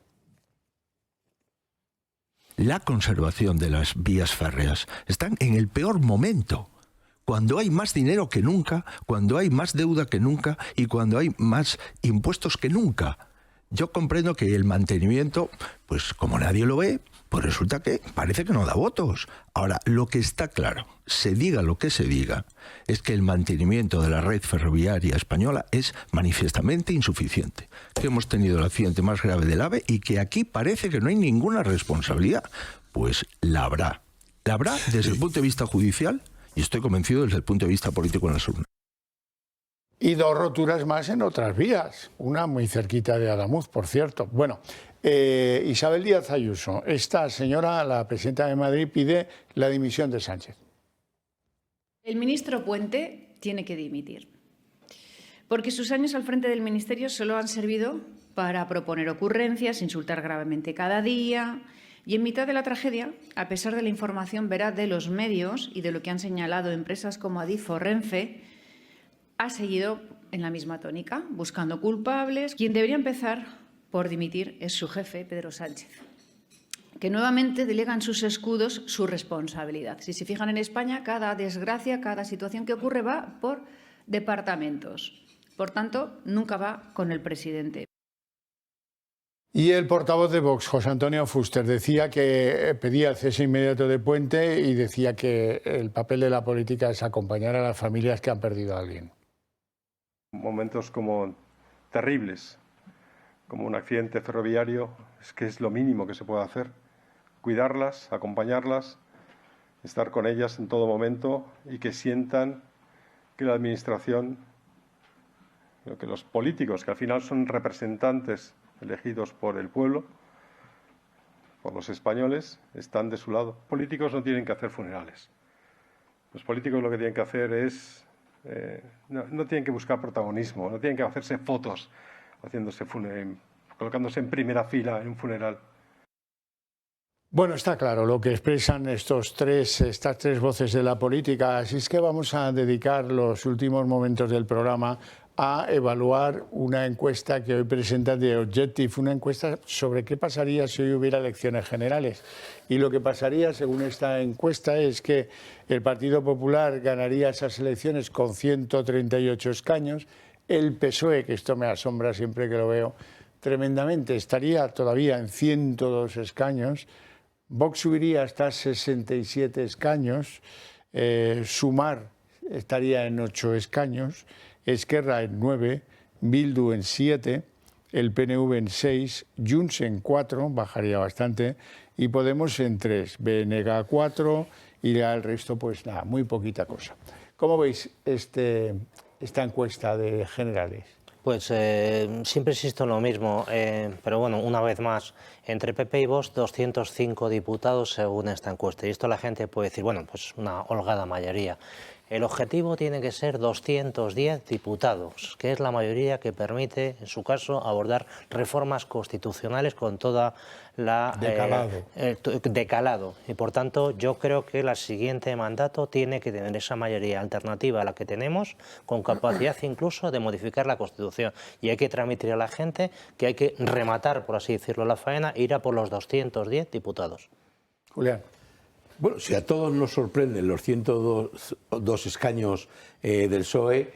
La conservación de las vías férreas están en el peor momento, cuando hay más dinero que nunca, cuando hay más deuda que nunca y cuando hay más impuestos que nunca. Yo comprendo que el mantenimiento, pues como nadie lo ve, pues resulta que parece que no da votos. Ahora, lo que está claro, se diga lo que se diga, es que el mantenimiento de la red ferroviaria española es manifiestamente insuficiente. Que hemos tenido el accidente más grave del AVE y que aquí parece que no hay ninguna responsabilidad. Pues la habrá. La habrá desde el punto de vista judicial y estoy convencido desde el punto de vista político en las urnas. Y 2 roturas más en otras vías, una muy cerquita de Adamuz, por cierto. Bueno, Isabel Díaz Ayuso, esta señora, la presidenta de Madrid, pide la dimisión de Sánchez. El ministro Puente tiene que dimitir, porque sus años al frente del Ministerio solo han servido para proponer ocurrencias, insultar gravemente cada día. Y en mitad de la tragedia, a pesar de la información veraz de los medios y de lo que han señalado empresas como Adif o Renfe, ha seguido en la misma tónica, buscando culpables. Quien debería empezar por dimitir es su jefe, Pedro Sánchez, que nuevamente delega en sus escudos su responsabilidad. Si se fijan en España, cada desgracia, cada situación que ocurre va por departamentos. Por tanto, nunca va con el presidente. Y el portavoz de Vox, José Antonio Fuster, decía que pedía el cese inmediato de Puente y decía que el papel de la política es acompañar a las familias que han perdido a alguien. Momentos como terribles, como un accidente ferroviario, es que es lo mínimo que se puede hacer. Cuidarlas, acompañarlas, estar con ellas en todo momento y que sientan que la Administración, que los políticos, que al final son representantes elegidos por el pueblo, por los españoles, están de su lado. Los políticos no tienen que hacer funerales. Los políticos lo que tienen que hacer es... no tienen que buscar protagonismo, no tienen que hacerse fotos, colocándose en primera fila en un funeral. Bueno, está claro lo que expresan estas tres voces de la política, así es que vamos a dedicar los últimos momentos del programa a evaluar una encuesta que hoy presenta The Objective, una encuesta sobre qué pasaría si hoy hubiera elecciones generales. Y lo que pasaría, según esta encuesta, es que el Partido Popular ganaría esas elecciones con 138 escaños, el PSOE, que esto me asombra siempre que lo veo tremendamente, estaría todavía en 102 escaños, Vox subiría hasta 67 escaños, Sumar estaría en 8 escaños, Esquerra en 9, Bildu en 7, el PNV en 6, Junts en 4, bajaría bastante, y Podemos en 3, BNG 4 y ya el resto, pues nada, muy poquita cosa. ¿Cómo veis esta encuesta de generales? Pues siempre insisto en lo mismo, pero bueno, una vez más, entre PP y Vox, 205 diputados según esta encuesta. Y esto la gente puede decir, bueno, pues una holgada mayoría. El objetivo tiene que ser 210 diputados, que es la mayoría que permite, en su caso, abordar reformas constitucionales con toda la... decalado. Y por tanto, yo creo que el siguiente mandato tiene que tener esa mayoría alternativa a la que tenemos, con capacidad incluso de modificar la Constitución. Y hay que transmitir a la gente que hay que rematar, por así decirlo, la faena e ir a por los 210 diputados. Julián. Bueno, si a todos nos sorprenden los 102 escaños del PSOE,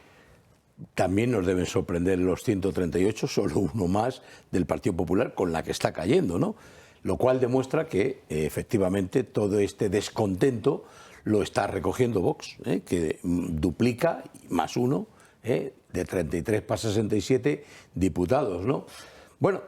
también nos deben sorprender los 138, solo uno más del Partido Popular, con la que está cayendo, ¿no? Lo cual demuestra que efectivamente todo este descontento lo está recogiendo Vox, que duplica más uno, de 33 para 67 diputados, ¿no? Bueno,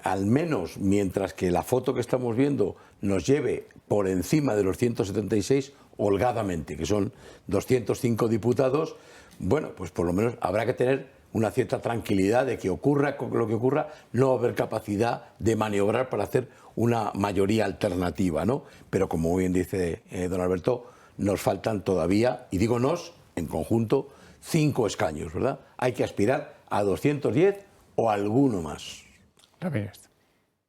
al menos mientras que la foto que estamos viendo nos lleve por encima de los 176 holgadamente, que son 205 diputados, bueno, pues por lo menos habrá que tener una cierta tranquilidad de que ocurra lo que ocurra, no va a haber capacidad de maniobrar para hacer una mayoría alternativa, ¿no? Pero como bien dice don Alberto, nos faltan todavía, y digo nos, en conjunto, 5 escaños, ¿verdad? Hay que aspirar a 210 o alguno más.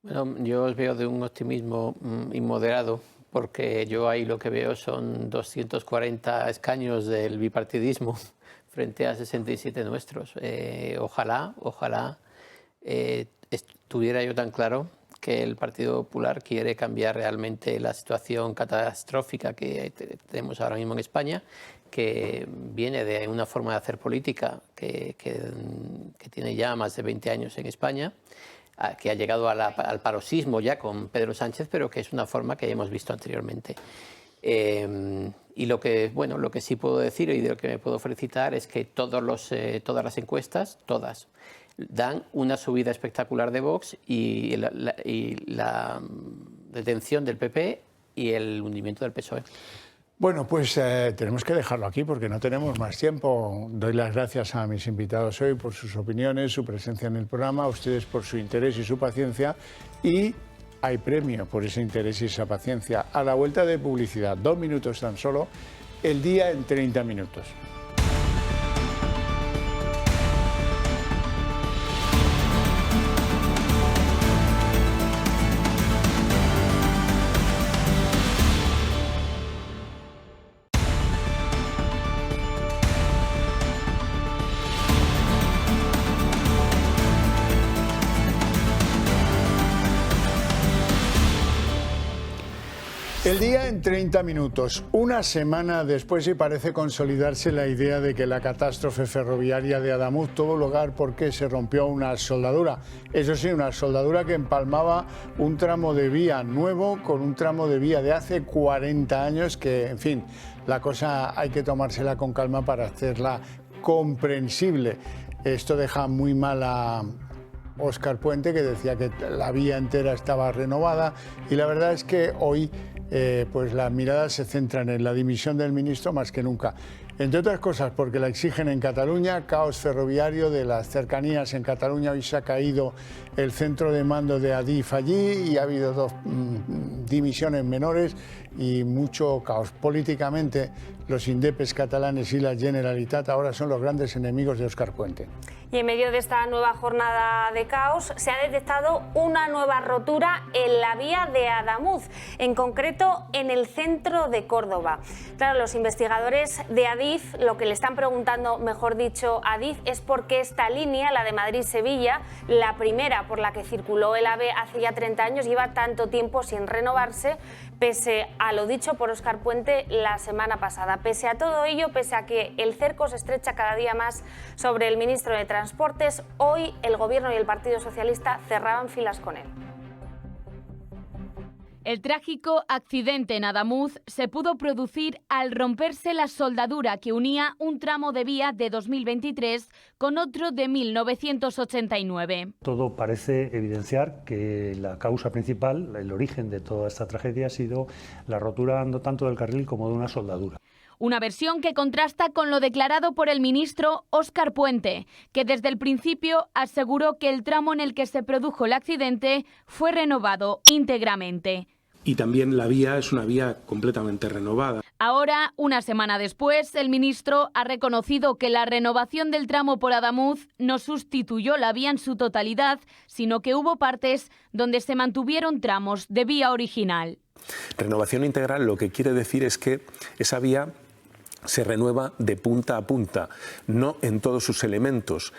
Bueno, yo os veo de un optimismo inmoderado, porque yo ahí lo que veo son 240 escaños del bipartidismo frente a 67 nuestros. Ojalá estuviera yo tan claro que el Partido Popular quiere cambiar realmente la situación catastrófica que tenemos ahora mismo en España, que viene de una forma de hacer política que tiene ya más de 20 años en España, que ha llegado al paroxismo ya con Pedro Sánchez, pero que es una forma que ya hemos visto anteriormente. Y lo que sí puedo decir y de lo que me puedo felicitar es que todas las encuestas, todas, dan una subida espectacular de Vox y la detención del PP y el hundimiento del PSOE. Bueno, pues tenemos que dejarlo aquí porque no tenemos más tiempo. Doy las gracias a mis invitados hoy por sus opiniones, su presencia en el programa, a ustedes por su interés y su paciencia, y hay premio por ese interés y esa paciencia. A la vuelta de publicidad, 2 minutos tan solo, el día en 30 minutos. El día en 30 minutos. Una semana después y parece consolidarse la idea de que la catástrofe ferroviaria de Adamuz tuvo lugar porque se rompió una soldadura. Eso sí, una soldadura que empalmaba un tramo de vía nuevo con un tramo de vía de hace 40 años que, en fin, la cosa hay que tomársela con calma para hacerla comprensible. Esto deja muy mal a Óscar Puente, que decía que la vía entera estaba renovada, y la verdad es que hoy pues las miradas se centran en la dimisión del ministro más que nunca. Entre otras cosas porque la exigen en Cataluña, caos ferroviario de las cercanías en Cataluña. Hoy se ha caído el centro de mando de Adif allí y ha habido dos dimisiones menores y mucho caos. Políticamente, los indepes catalanes y la Generalitat ahora son los grandes enemigos de Óscar Puente. Y en medio de esta nueva jornada de caos se ha detectado una nueva rotura en la vía de Adamuz, en concreto en el centro de Córdoba. Claro, los investigadores de Adif lo que le están preguntando, mejor dicho, a Adif, es por qué esta línea, la de Madrid-Sevilla, la primera por la que circuló el AVE hace ya 30 años, lleva tanto tiempo sin renovarse, pese a lo dicho por Óscar Puente la semana pasada. Pese a todo ello, pese a que el cerco se estrecha cada día más sobre el ministro de Transportes, hoy el Gobierno y el Partido Socialista cerraban filas con él. El trágico accidente en Adamuz se pudo producir al romperse la soldadura que unía un tramo de vía de 2023 con otro de 1989. Todo parece evidenciar que la causa principal, el origen de toda esta tragedia ha sido la rotura no tanto del carril como de una soldadura. Una versión que contrasta con lo declarado por el ministro Óscar Puente, que desde el principio aseguró que el tramo en el que se produjo el accidente fue renovado íntegramente. Y también la vía es una vía completamente renovada. Ahora, una semana después, el ministro ha reconocido que la renovación del tramo por Adamuz no sustituyó la vía en su totalidad, sino que hubo partes donde se mantuvieron tramos de vía original. Renovación integral lo que quiere decir es que esa vía se renueva de punta a punta, no en todos sus elementos.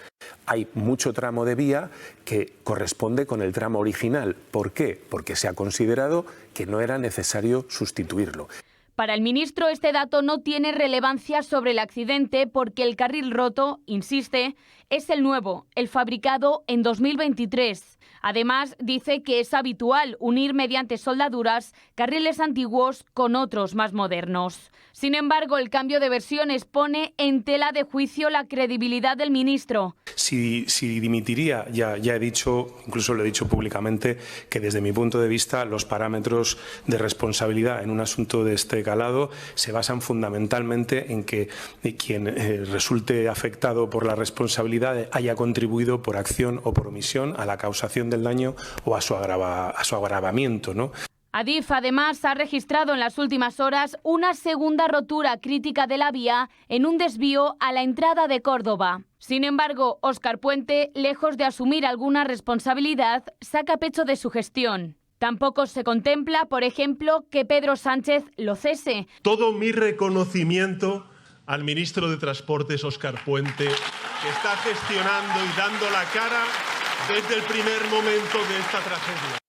Hay mucho tramo de vía que corresponde con el tramo original. ¿Por qué? Porque se ha considerado que no era necesario sustituirlo. Para el ministro, este dato no tiene relevancia sobre el accidente porque el carril roto, insiste, es el nuevo, el fabricado en 2023. Además, dice que es habitual unir mediante soldaduras carriles antiguos con otros más modernos. Sin embargo, el cambio de versiones pone en tela de juicio la credibilidad del ministro. Si dimitiría, ya he dicho, incluso lo he dicho públicamente, que desde mi punto de vista los parámetros de responsabilidad en un asunto de este calado se basan fundamentalmente en que quien resulte afectado por la responsabilidad haya contribuido por acción o por omisión a la causación del daño o a su agravamiento, ¿no? Adif, además, ha registrado en las últimas horas una segunda rotura crítica de la vía en un desvío a la entrada de Córdoba. Sin embargo, Óscar Puente, lejos de asumir alguna responsabilidad, saca pecho de su gestión. Tampoco se contempla, por ejemplo, que Pedro Sánchez lo cese. Todo mi reconocimiento al ministro de Transportes, Óscar Puente, que está gestionando y dando la cara desde el primer momento de esta tragedia.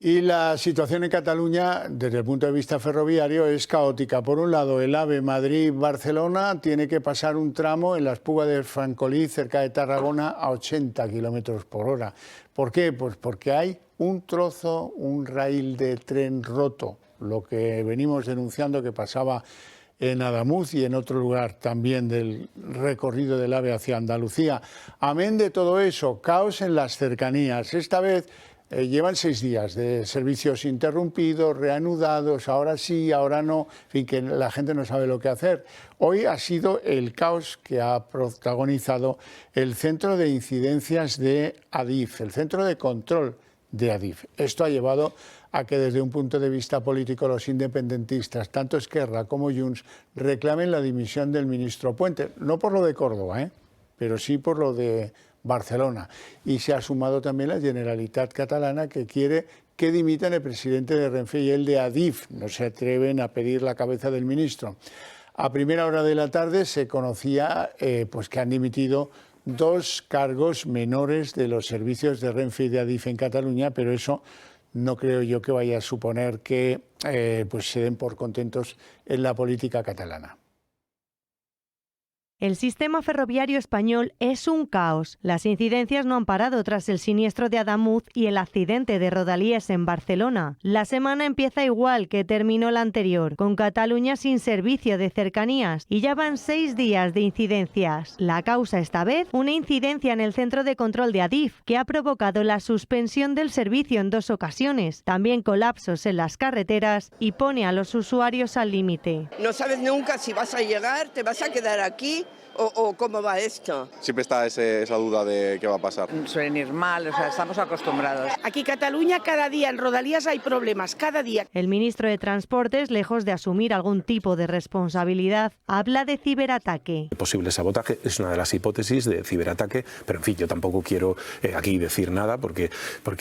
Y la situación en Cataluña, desde el punto de vista ferroviario, es caótica. Por un lado, el AVE Madrid-Barcelona tiene que pasar un tramo en la Espluga de Francolí, cerca de Tarragona, a 80 kilómetros por hora. ¿Por qué? Pues porque hay un trozo, un raíl de tren roto, lo que venimos denunciando que pasaba en Adamuz y en otro lugar también del recorrido del AVE hacia Andalucía. Amén de todo eso, caos en las cercanías. Esta vez llevan 6 días de servicios interrumpidos, reanudados, ahora sí, ahora no, en fin, que la gente no sabe lo que hacer. Hoy ha sido el caos que ha protagonizado el centro de incidencias de Adif, el centro de control de Adif. Esto ha llevado a que desde un punto de vista político los independentistas, tanto Esquerra como Junts, reclamen la dimisión del ministro Puente, no por lo de Córdoba, pero sí por lo de Barcelona. Y se ha sumado también la Generalitat catalana, que quiere que dimitan el presidente de Renfe y el de Adif. No se atreven a pedir la cabeza del ministro. A primera hora de la tarde se conocía pues que han dimitido 2 cargos menores de los servicios de Renfe y de Adif en Cataluña, pero eso no creo yo que vaya a suponer que pues se den por contentos en la política catalana. El sistema ferroviario español es un caos. Las incidencias no han parado tras el siniestro de Adamuz y el accidente de Rodalies en Barcelona. La semana empieza igual que terminó la anterior, con Cataluña sin servicio de cercanías, y ya van 6 días de incidencias. La causa esta vez, una incidencia en el centro de control de Adif, que ha provocado la suspensión del servicio en 2 ocasiones, también colapsos en las carreteras y pone a los usuarios al límite. No sabes nunca si vas a llegar, te vas a quedar aquí. ¿O cómo va esto? Siempre está esa duda de qué va a pasar. Suelen ir mal, o sea, estamos acostumbrados. Aquí en Cataluña cada día en Rodalías hay problemas, cada día. El ministro de Transportes, lejos de asumir algún tipo de responsabilidad, habla de ciberataque. El posible sabotaje es una de las hipótesis de ciberataque, pero en fin, yo tampoco quiero aquí decir nada porque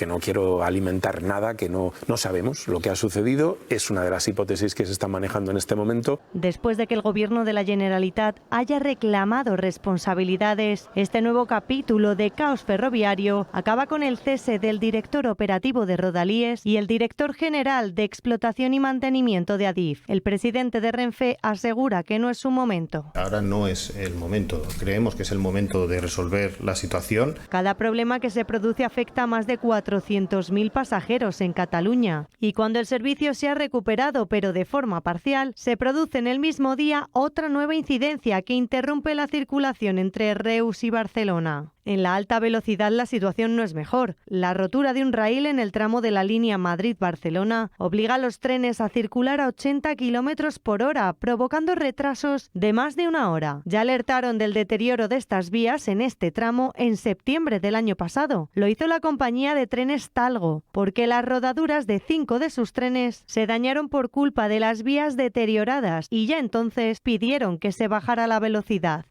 no quiero alimentar nada que no sabemos. Lo que ha sucedido es una de las hipótesis que se están manejando en este momento. Después de que el gobierno de la Generalitat haya reclamado responsabilidades, este nuevo capítulo de caos ferroviario acaba con el cese del director operativo de Rodalies y el director general de explotación y mantenimiento de Adif. El presidente de Renfe asegura que no es su momento. Ahora no es el momento. Creemos que es el momento de resolver la situación. Cada problema que se produce afecta a más de 400.000 pasajeros en Cataluña. Y cuando el servicio se ha recuperado, pero de forma parcial, se produce en el mismo día otra nueva incidencia que interrumpe la circulación entre Reus y Barcelona. En la alta velocidad la situación no es mejor. La rotura de un raíl en el tramo de la línea Madrid-Barcelona obliga a los trenes a circular a 80 km por hora, provocando retrasos de más de 1 hora. Ya alertaron del deterioro de estas vías en este tramo en septiembre del año pasado. Lo hizo la compañía de trenes Talgo, porque las rodaduras de 5 de sus trenes se dañaron por culpa de las vías deterioradas y ya entonces pidieron que se bajara la velocidad.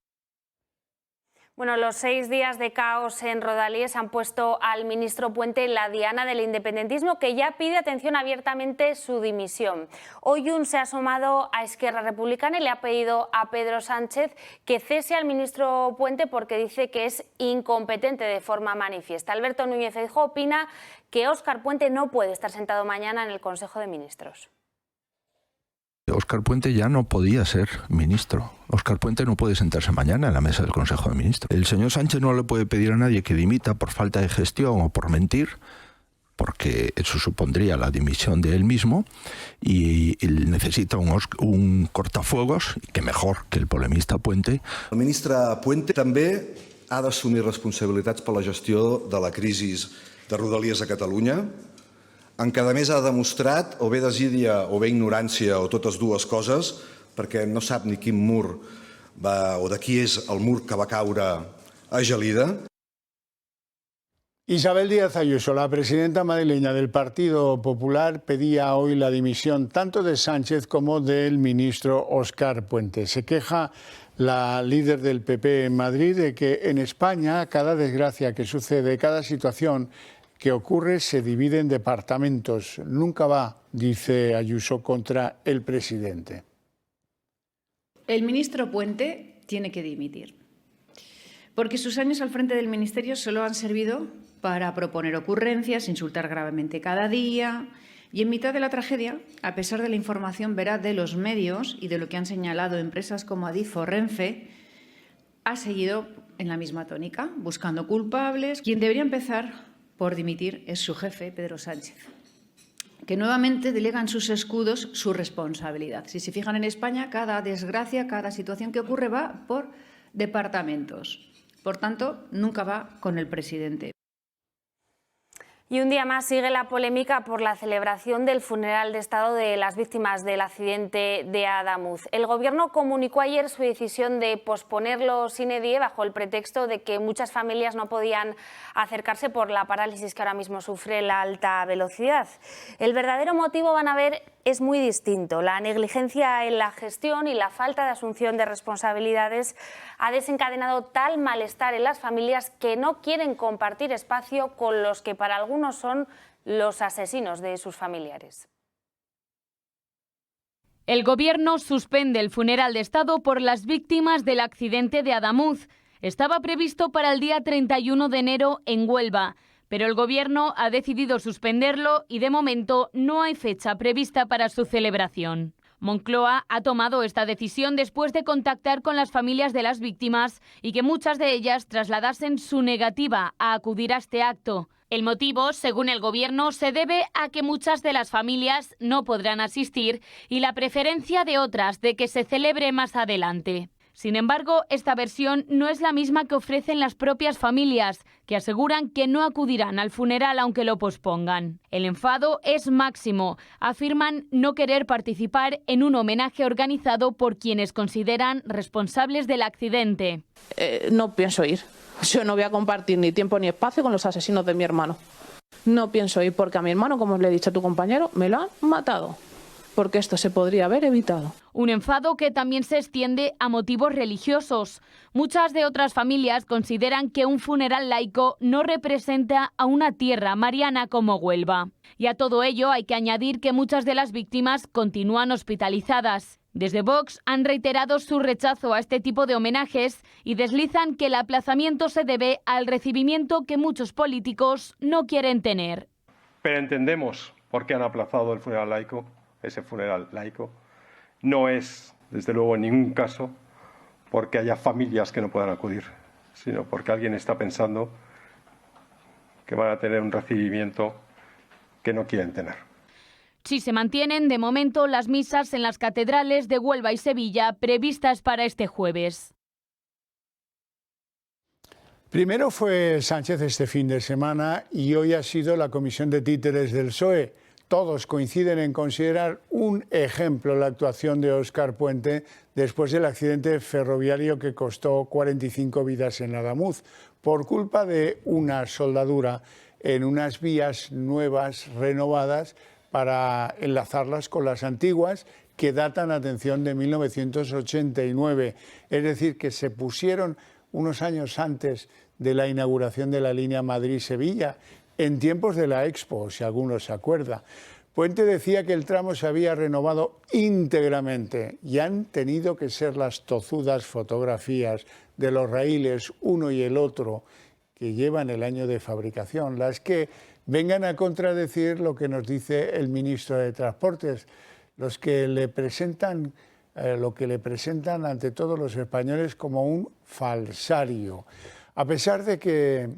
Bueno, los 6 días de caos en Rodalies han puesto al ministro Puente en la diana del independentismo, que ya pide, atención, abiertamente su dimisión. Hoy se ha asomado a Esquerra Republicana y le ha pedido a Pedro Sánchez que cese al ministro Puente porque dice que es incompetente de forma manifiesta. Alberto Núñez Feijóo opina que Óscar Puente no puede estar sentado mañana en el Consejo de Ministros. Óscar Puente ya no podía ser ministro. Óscar Puente no puede sentarse mañana en la mesa del Consejo de Ministros. El señor Sánchez no le puede pedir a nadie que dimita por falta de gestión o por mentir, porque eso supondría la dimisión de él mismo, y él necesita un cortafuegos, que mejor que el polemista Puente. El ministre Puente també ha d'assumir responsabilitats per la gestió de la crisi de Rodalies a Catalunya, en què a més ha demostrat o bé desídia o bé ignorància o totes dues coses, perquè no sap ni quin mur o de qui és el mur que va caure a Gelida. Isabel Díaz Ayuso, la presidenta madrileña del Partido Popular, pedía hoy la dimisión tanto de Sánchez como del ministro Óscar Puente. Se queja la líder del PP en Madrid de que en España cada desgracia que sucede, cada situación que ocurre se divide en departamentos. Nunca va, dice Ayuso, contra el presidente. El ministro Puente tiene que dimitir, porque sus años al frente del ministerio solo han servido para proponer ocurrencias, insultar gravemente cada día, y en mitad de la tragedia, a pesar de la información veraz de los medios y de lo que han señalado empresas como Adif o Renfe, ha seguido en la misma tónica, buscando culpables. Quien debería empezar por dimitir es su jefe, Pedro Sánchez, que nuevamente delega en sus escudos su responsabilidad. Si se fijan en España, cada desgracia, cada situación que ocurre va por departamentos. Por tanto, nunca va con el presidente. Y un día más sigue la polémica por la celebración del funeral de Estado de las víctimas del accidente de Adamuz. El Gobierno comunicó ayer su decisión de posponerlo sine die bajo el pretexto de que muchas familias no podían acercarse por la parálisis que ahora mismo sufre la alta velocidad. El verdadero motivo, van a ver, es muy distinto. La negligencia en la gestión y la falta de asunción de responsabilidades ha desencadenado tal malestar en las familias que no quieren compartir espacio con los que para algunos son los asesinos de sus familiares. El Gobierno suspende el funeral de Estado por las víctimas del accidente de Adamuz. Estaba previsto para el día 31 de enero en Huelva, Pero el Gobierno ha decidido suspenderlo y de momento no hay fecha prevista para su celebración. Moncloa ha tomado esta decisión después de contactar con las familias de las víctimas y que muchas de ellas trasladasen su negativa a acudir a este acto. El motivo, según el Gobierno, se debe a que muchas de las familias no podrán asistir y la preferencia de otras de que se celebre más adelante. Sin embargo, esta versión no es la misma que ofrecen las propias familias, que aseguran que no acudirán al funeral aunque lo pospongan. El enfado es máximo. Afirman no querer participar en un homenaje organizado por quienes consideran responsables del accidente. No pienso ir. Yo no voy a compartir ni tiempo ni espacio con los asesinos de mi hermano. No pienso ir porque a mi hermano, como le he dicho a tu compañero, me lo han matado. Porque esto se podría haber evitado. Un enfado que también se extiende a motivos religiosos. Muchas de otras familias consideran que un funeral laico no representa a una tierra mariana como Huelva. Y a todo ello hay que añadir que muchas de las víctimas continúan hospitalizadas. Desde Vox han reiterado su rechazo a este tipo de homenajes y deslizan que el aplazamiento se debe al recibimiento que muchos políticos no quieren tener. Pero entendemos por qué han aplazado el funeral laico. Ese funeral laico no es, desde luego, en ningún caso porque haya familias que no puedan acudir, sino porque alguien está pensando que van a tener un recibimiento que no quieren tener. Sí se mantienen de momento las misas en las catedrales de Huelva y Sevilla previstas para este jueves. Primero fue Sánchez este fin de semana y hoy ha sido la comisión de títeres del PSOE. Todos coinciden en considerar un ejemplo la actuación de Óscar Puente después del accidente ferroviario que costó 45 vidas en Adamuz por culpa de una soldadura en unas vías nuevas, renovadas, para enlazarlas con las antiguas que datan, atención, de 1989. Es decir, que se pusieron unos años antes de la inauguración de la línea Madrid-Sevilla, en tiempos de la Expo, si alguno se acuerda. Puente decía que el tramo se había renovado íntegramente y han tenido que ser las tozudas fotografías de los raíles, uno y el otro, que llevan el año de fabricación, las que vengan a contradecir lo que nos dice el ministro de Transportes, los que le presentan lo que le presentan ante todos los españoles como un falsario. A pesar de que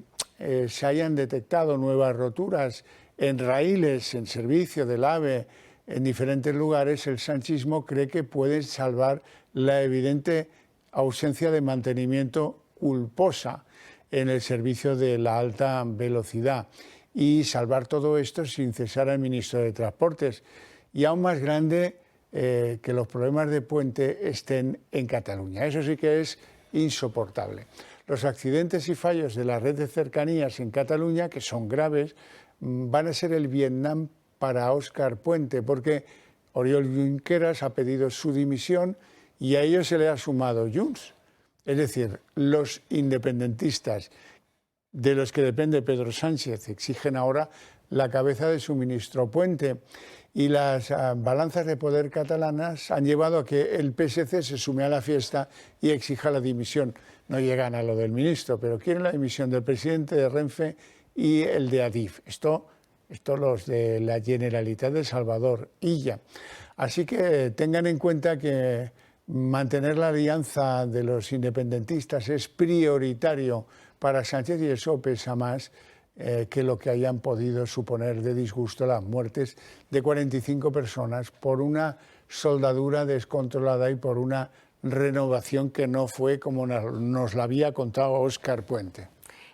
se hayan detectado nuevas roturas en raíles, en servicio del AVE, en diferentes lugares, el sanchismo cree que puede salvar la evidente ausencia de mantenimiento culposa en el servicio de la alta velocidad y salvar todo esto sin cesar al ministro de Transportes. Y aún más grande, que los problemas de Puente estén en Cataluña. Eso sí que es insoportable. Los accidentes y fallos de la red de cercanías en Cataluña, que son graves, van a ser el Vietnam para Óscar Puente, porque Oriol Junqueras ha pedido su dimisión y a ello se le ha sumado Junts. Es decir, los independentistas de los que depende Pedro Sánchez exigen ahora la cabeza de su ministro Puente. Y las balanzas de poder catalanas han llevado a que el PSC se sume a la fiesta y exija la dimisión. No llegan a lo del ministro, pero quieren la dimisión del presidente de Renfe y el de Adif. Esto los de la Generalitat de Salvador Illa. Así que tengan en cuenta que mantener la alianza de los independentistas es prioritario para Sánchez y eso pesa más que lo que hayan podido suponer de disgusto las muertes de 45 personas por una soldadura descontrolada y por una renovación que no fue como nos la había contado Óscar Puente.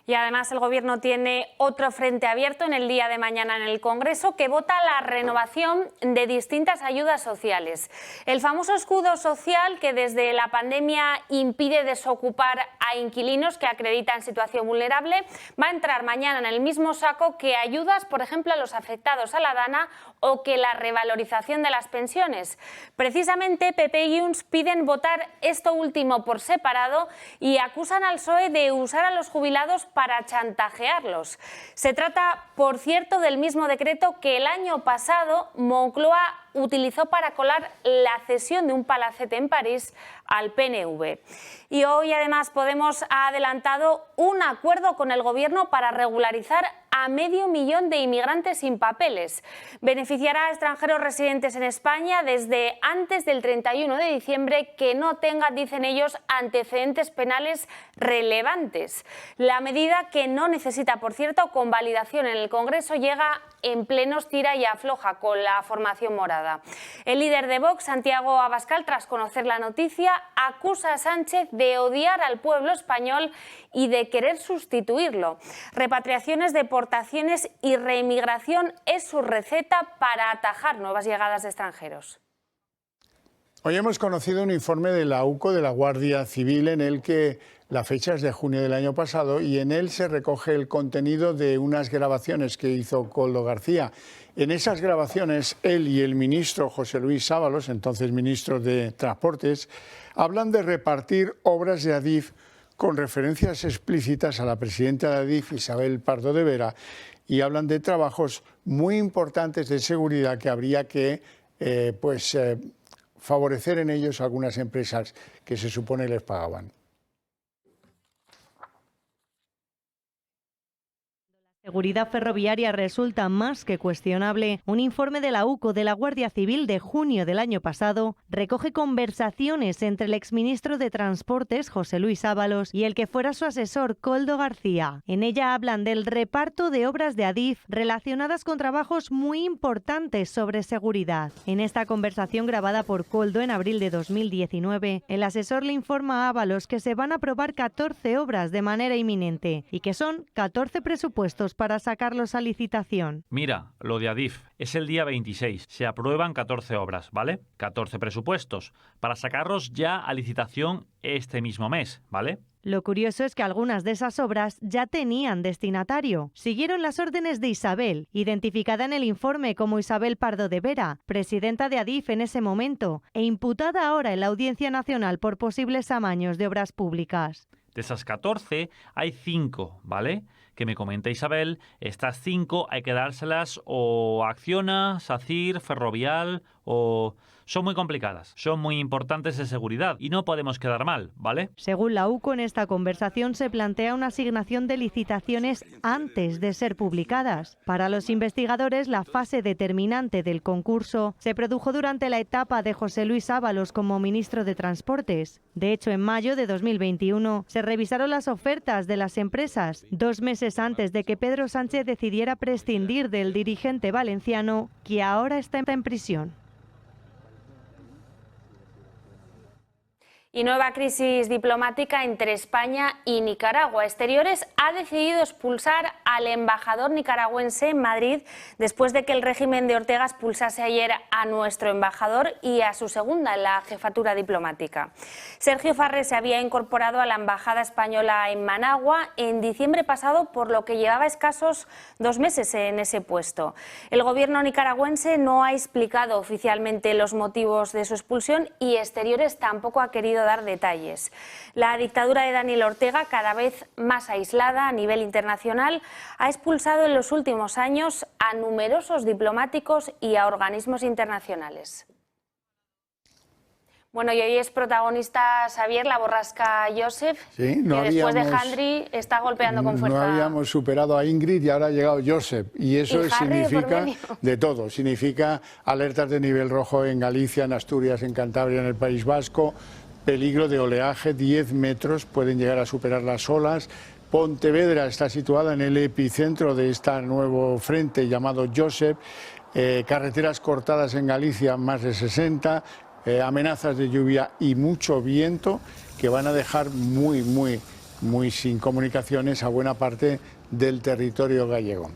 Y además el Gobierno tiene otro frente abierto en el día de mañana en el Congreso que vota la renovación de distintas ayudas sociales. El famoso escudo social que desde la pandemia impide desocupar a inquilinos que acreditan situación vulnerable va a entrar mañana en el mismo saco que ayudas, por ejemplo, a los afectados a la DANA o que la revalorización de las pensiones. Precisamente PP y Junts piden votar esto último por separado y acusan al PSOE de usar a los jubilados para chantajearlos. Se trata, por cierto, del mismo decreto que el año pasado Moncloa utilizó para colar la cesión de un palacete en París al PNV. Y hoy además Podemos ha adelantado un acuerdo con el Gobierno para regularizar a 500.000 de inmigrantes sin papeles. Beneficiará a extranjeros residentes en España desde antes del 31 de diciembre que no tengan, dicen ellos, antecedentes penales relevantes. La medida, que no necesita, por cierto, convalidación en el Congreso, llega en plenos tira y afloja con la formación morada. El líder de Vox, Santiago Abascal, tras conocer la noticia, acusa a Sánchez de odiar al pueblo español y de querer sustituirlo. Repatriaciones, deportaciones y reinmigración es su receta para atajar nuevas llegadas de extranjeros. Hoy hemos conocido un informe de la UCO, de la Guardia Civil, en el que la fecha es de junio del año pasado y en él se recoge el contenido de unas grabaciones que hizo Koldo García. En esas grabaciones, él y el ministro José Luis Ábalos, entonces ministro de Transportes, hablan de repartir obras de Adif con referencias explícitas a la presidenta de Adif, Isabel Pardo de Vera, y hablan de trabajos muy importantes de seguridad que habría que favorecer en ellos a algunas empresas que se supone les pagaban. La seguridad ferroviaria resulta más que cuestionable. Un informe de la UCO, de la Guardia Civil, de junio del año pasado recoge conversaciones entre el exministro de Transportes, José Luis Ábalos, y el que fuera su asesor, Koldo García. En ella hablan del reparto de obras de Adif relacionadas con trabajos muy importantes sobre seguridad. En esta conversación, grabada por Koldo en abril de 2019, el asesor le informa a Ábalos que se van a aprobar 14 obras de manera inminente y que son 14 presupuestos para sacarlos a licitación. Mira, lo de Adif es el día 26. Se aprueban 14 obras, ¿vale? 14 presupuestos para sacarlos ya a licitación este mismo mes, ¿vale? Lo curioso es que algunas de esas obras ya tenían destinatario. Siguieron las órdenes de Isabel, identificada en el informe como Isabel Pardo de Vera, presidenta de Adif en ese momento, e imputada ahora en la Audiencia Nacional por posibles amaños de obras públicas. De esas 14 hay 5, ¿vale? Que me comenta Isabel, estas 5 hay que dárselas o a Acciona, SACIR, Ferrovial o... Son muy complicadas, son muy importantes de seguridad y no podemos quedar mal, ¿vale? Según la UCO, en esta conversación se plantea una asignación de licitaciones antes de ser publicadas. Para los investigadores, la fase determinante del concurso se produjo durante la etapa de José Luis Ábalos como ministro de Transportes. De hecho, en mayo de 2021 se revisaron las ofertas de las empresas, 2 meses antes de que Pedro Sánchez decidiera prescindir del dirigente valenciano, que ahora está en prisión. Y nueva crisis diplomática entre España y Nicaragua. Exteriores ha decidido expulsar al embajador nicaragüense en Madrid después de que el régimen de Ortega expulsase ayer a nuestro embajador y a su segunda en la jefatura diplomática. Sergio Farré se había incorporado a la embajada española en Managua en diciembre pasado, por lo que llevaba escasos 2 meses en ese puesto. El gobierno nicaragüense no ha explicado oficialmente los motivos de su expulsión y Exteriores tampoco ha querido dar detalles. La dictadura de Daniel Ortega, cada vez más aislada a nivel internacional, ha expulsado en los últimos años a numerosos diplomáticos y a organismos internacionales. Bueno, y hoy es protagonista Xavier, la borrasca Joseph, sí, que después de Handry está golpeando con fuerza. No habíamos superado a Ingrid y ahora ha llegado Joseph. Y eso significa de todo. Significa alertas de nivel rojo en Galicia, en Asturias, en Cantabria, en el País Vasco, peligro de oleaje, 10 metros, pueden llegar a superar las olas. Pontevedra está situada en el epicentro de este nuevo frente llamado Joseph. Carreteras cortadas en Galicia, más de 60. Amenazas de lluvia y mucho viento que van a dejar muy sin comunicaciones a buena parte del territorio gallego.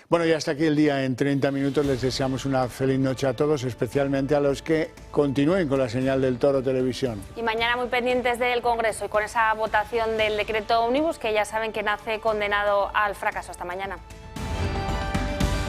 Bueno, y hasta aquí el día en 30 minutos. Les deseamos una feliz noche a todos, especialmente a los que continúen con la señal del Toro Televisión. Y mañana muy pendientes del Congreso y con esa votación del decreto Ómnibus, que ya saben que nace condenado al fracaso. Hasta mañana.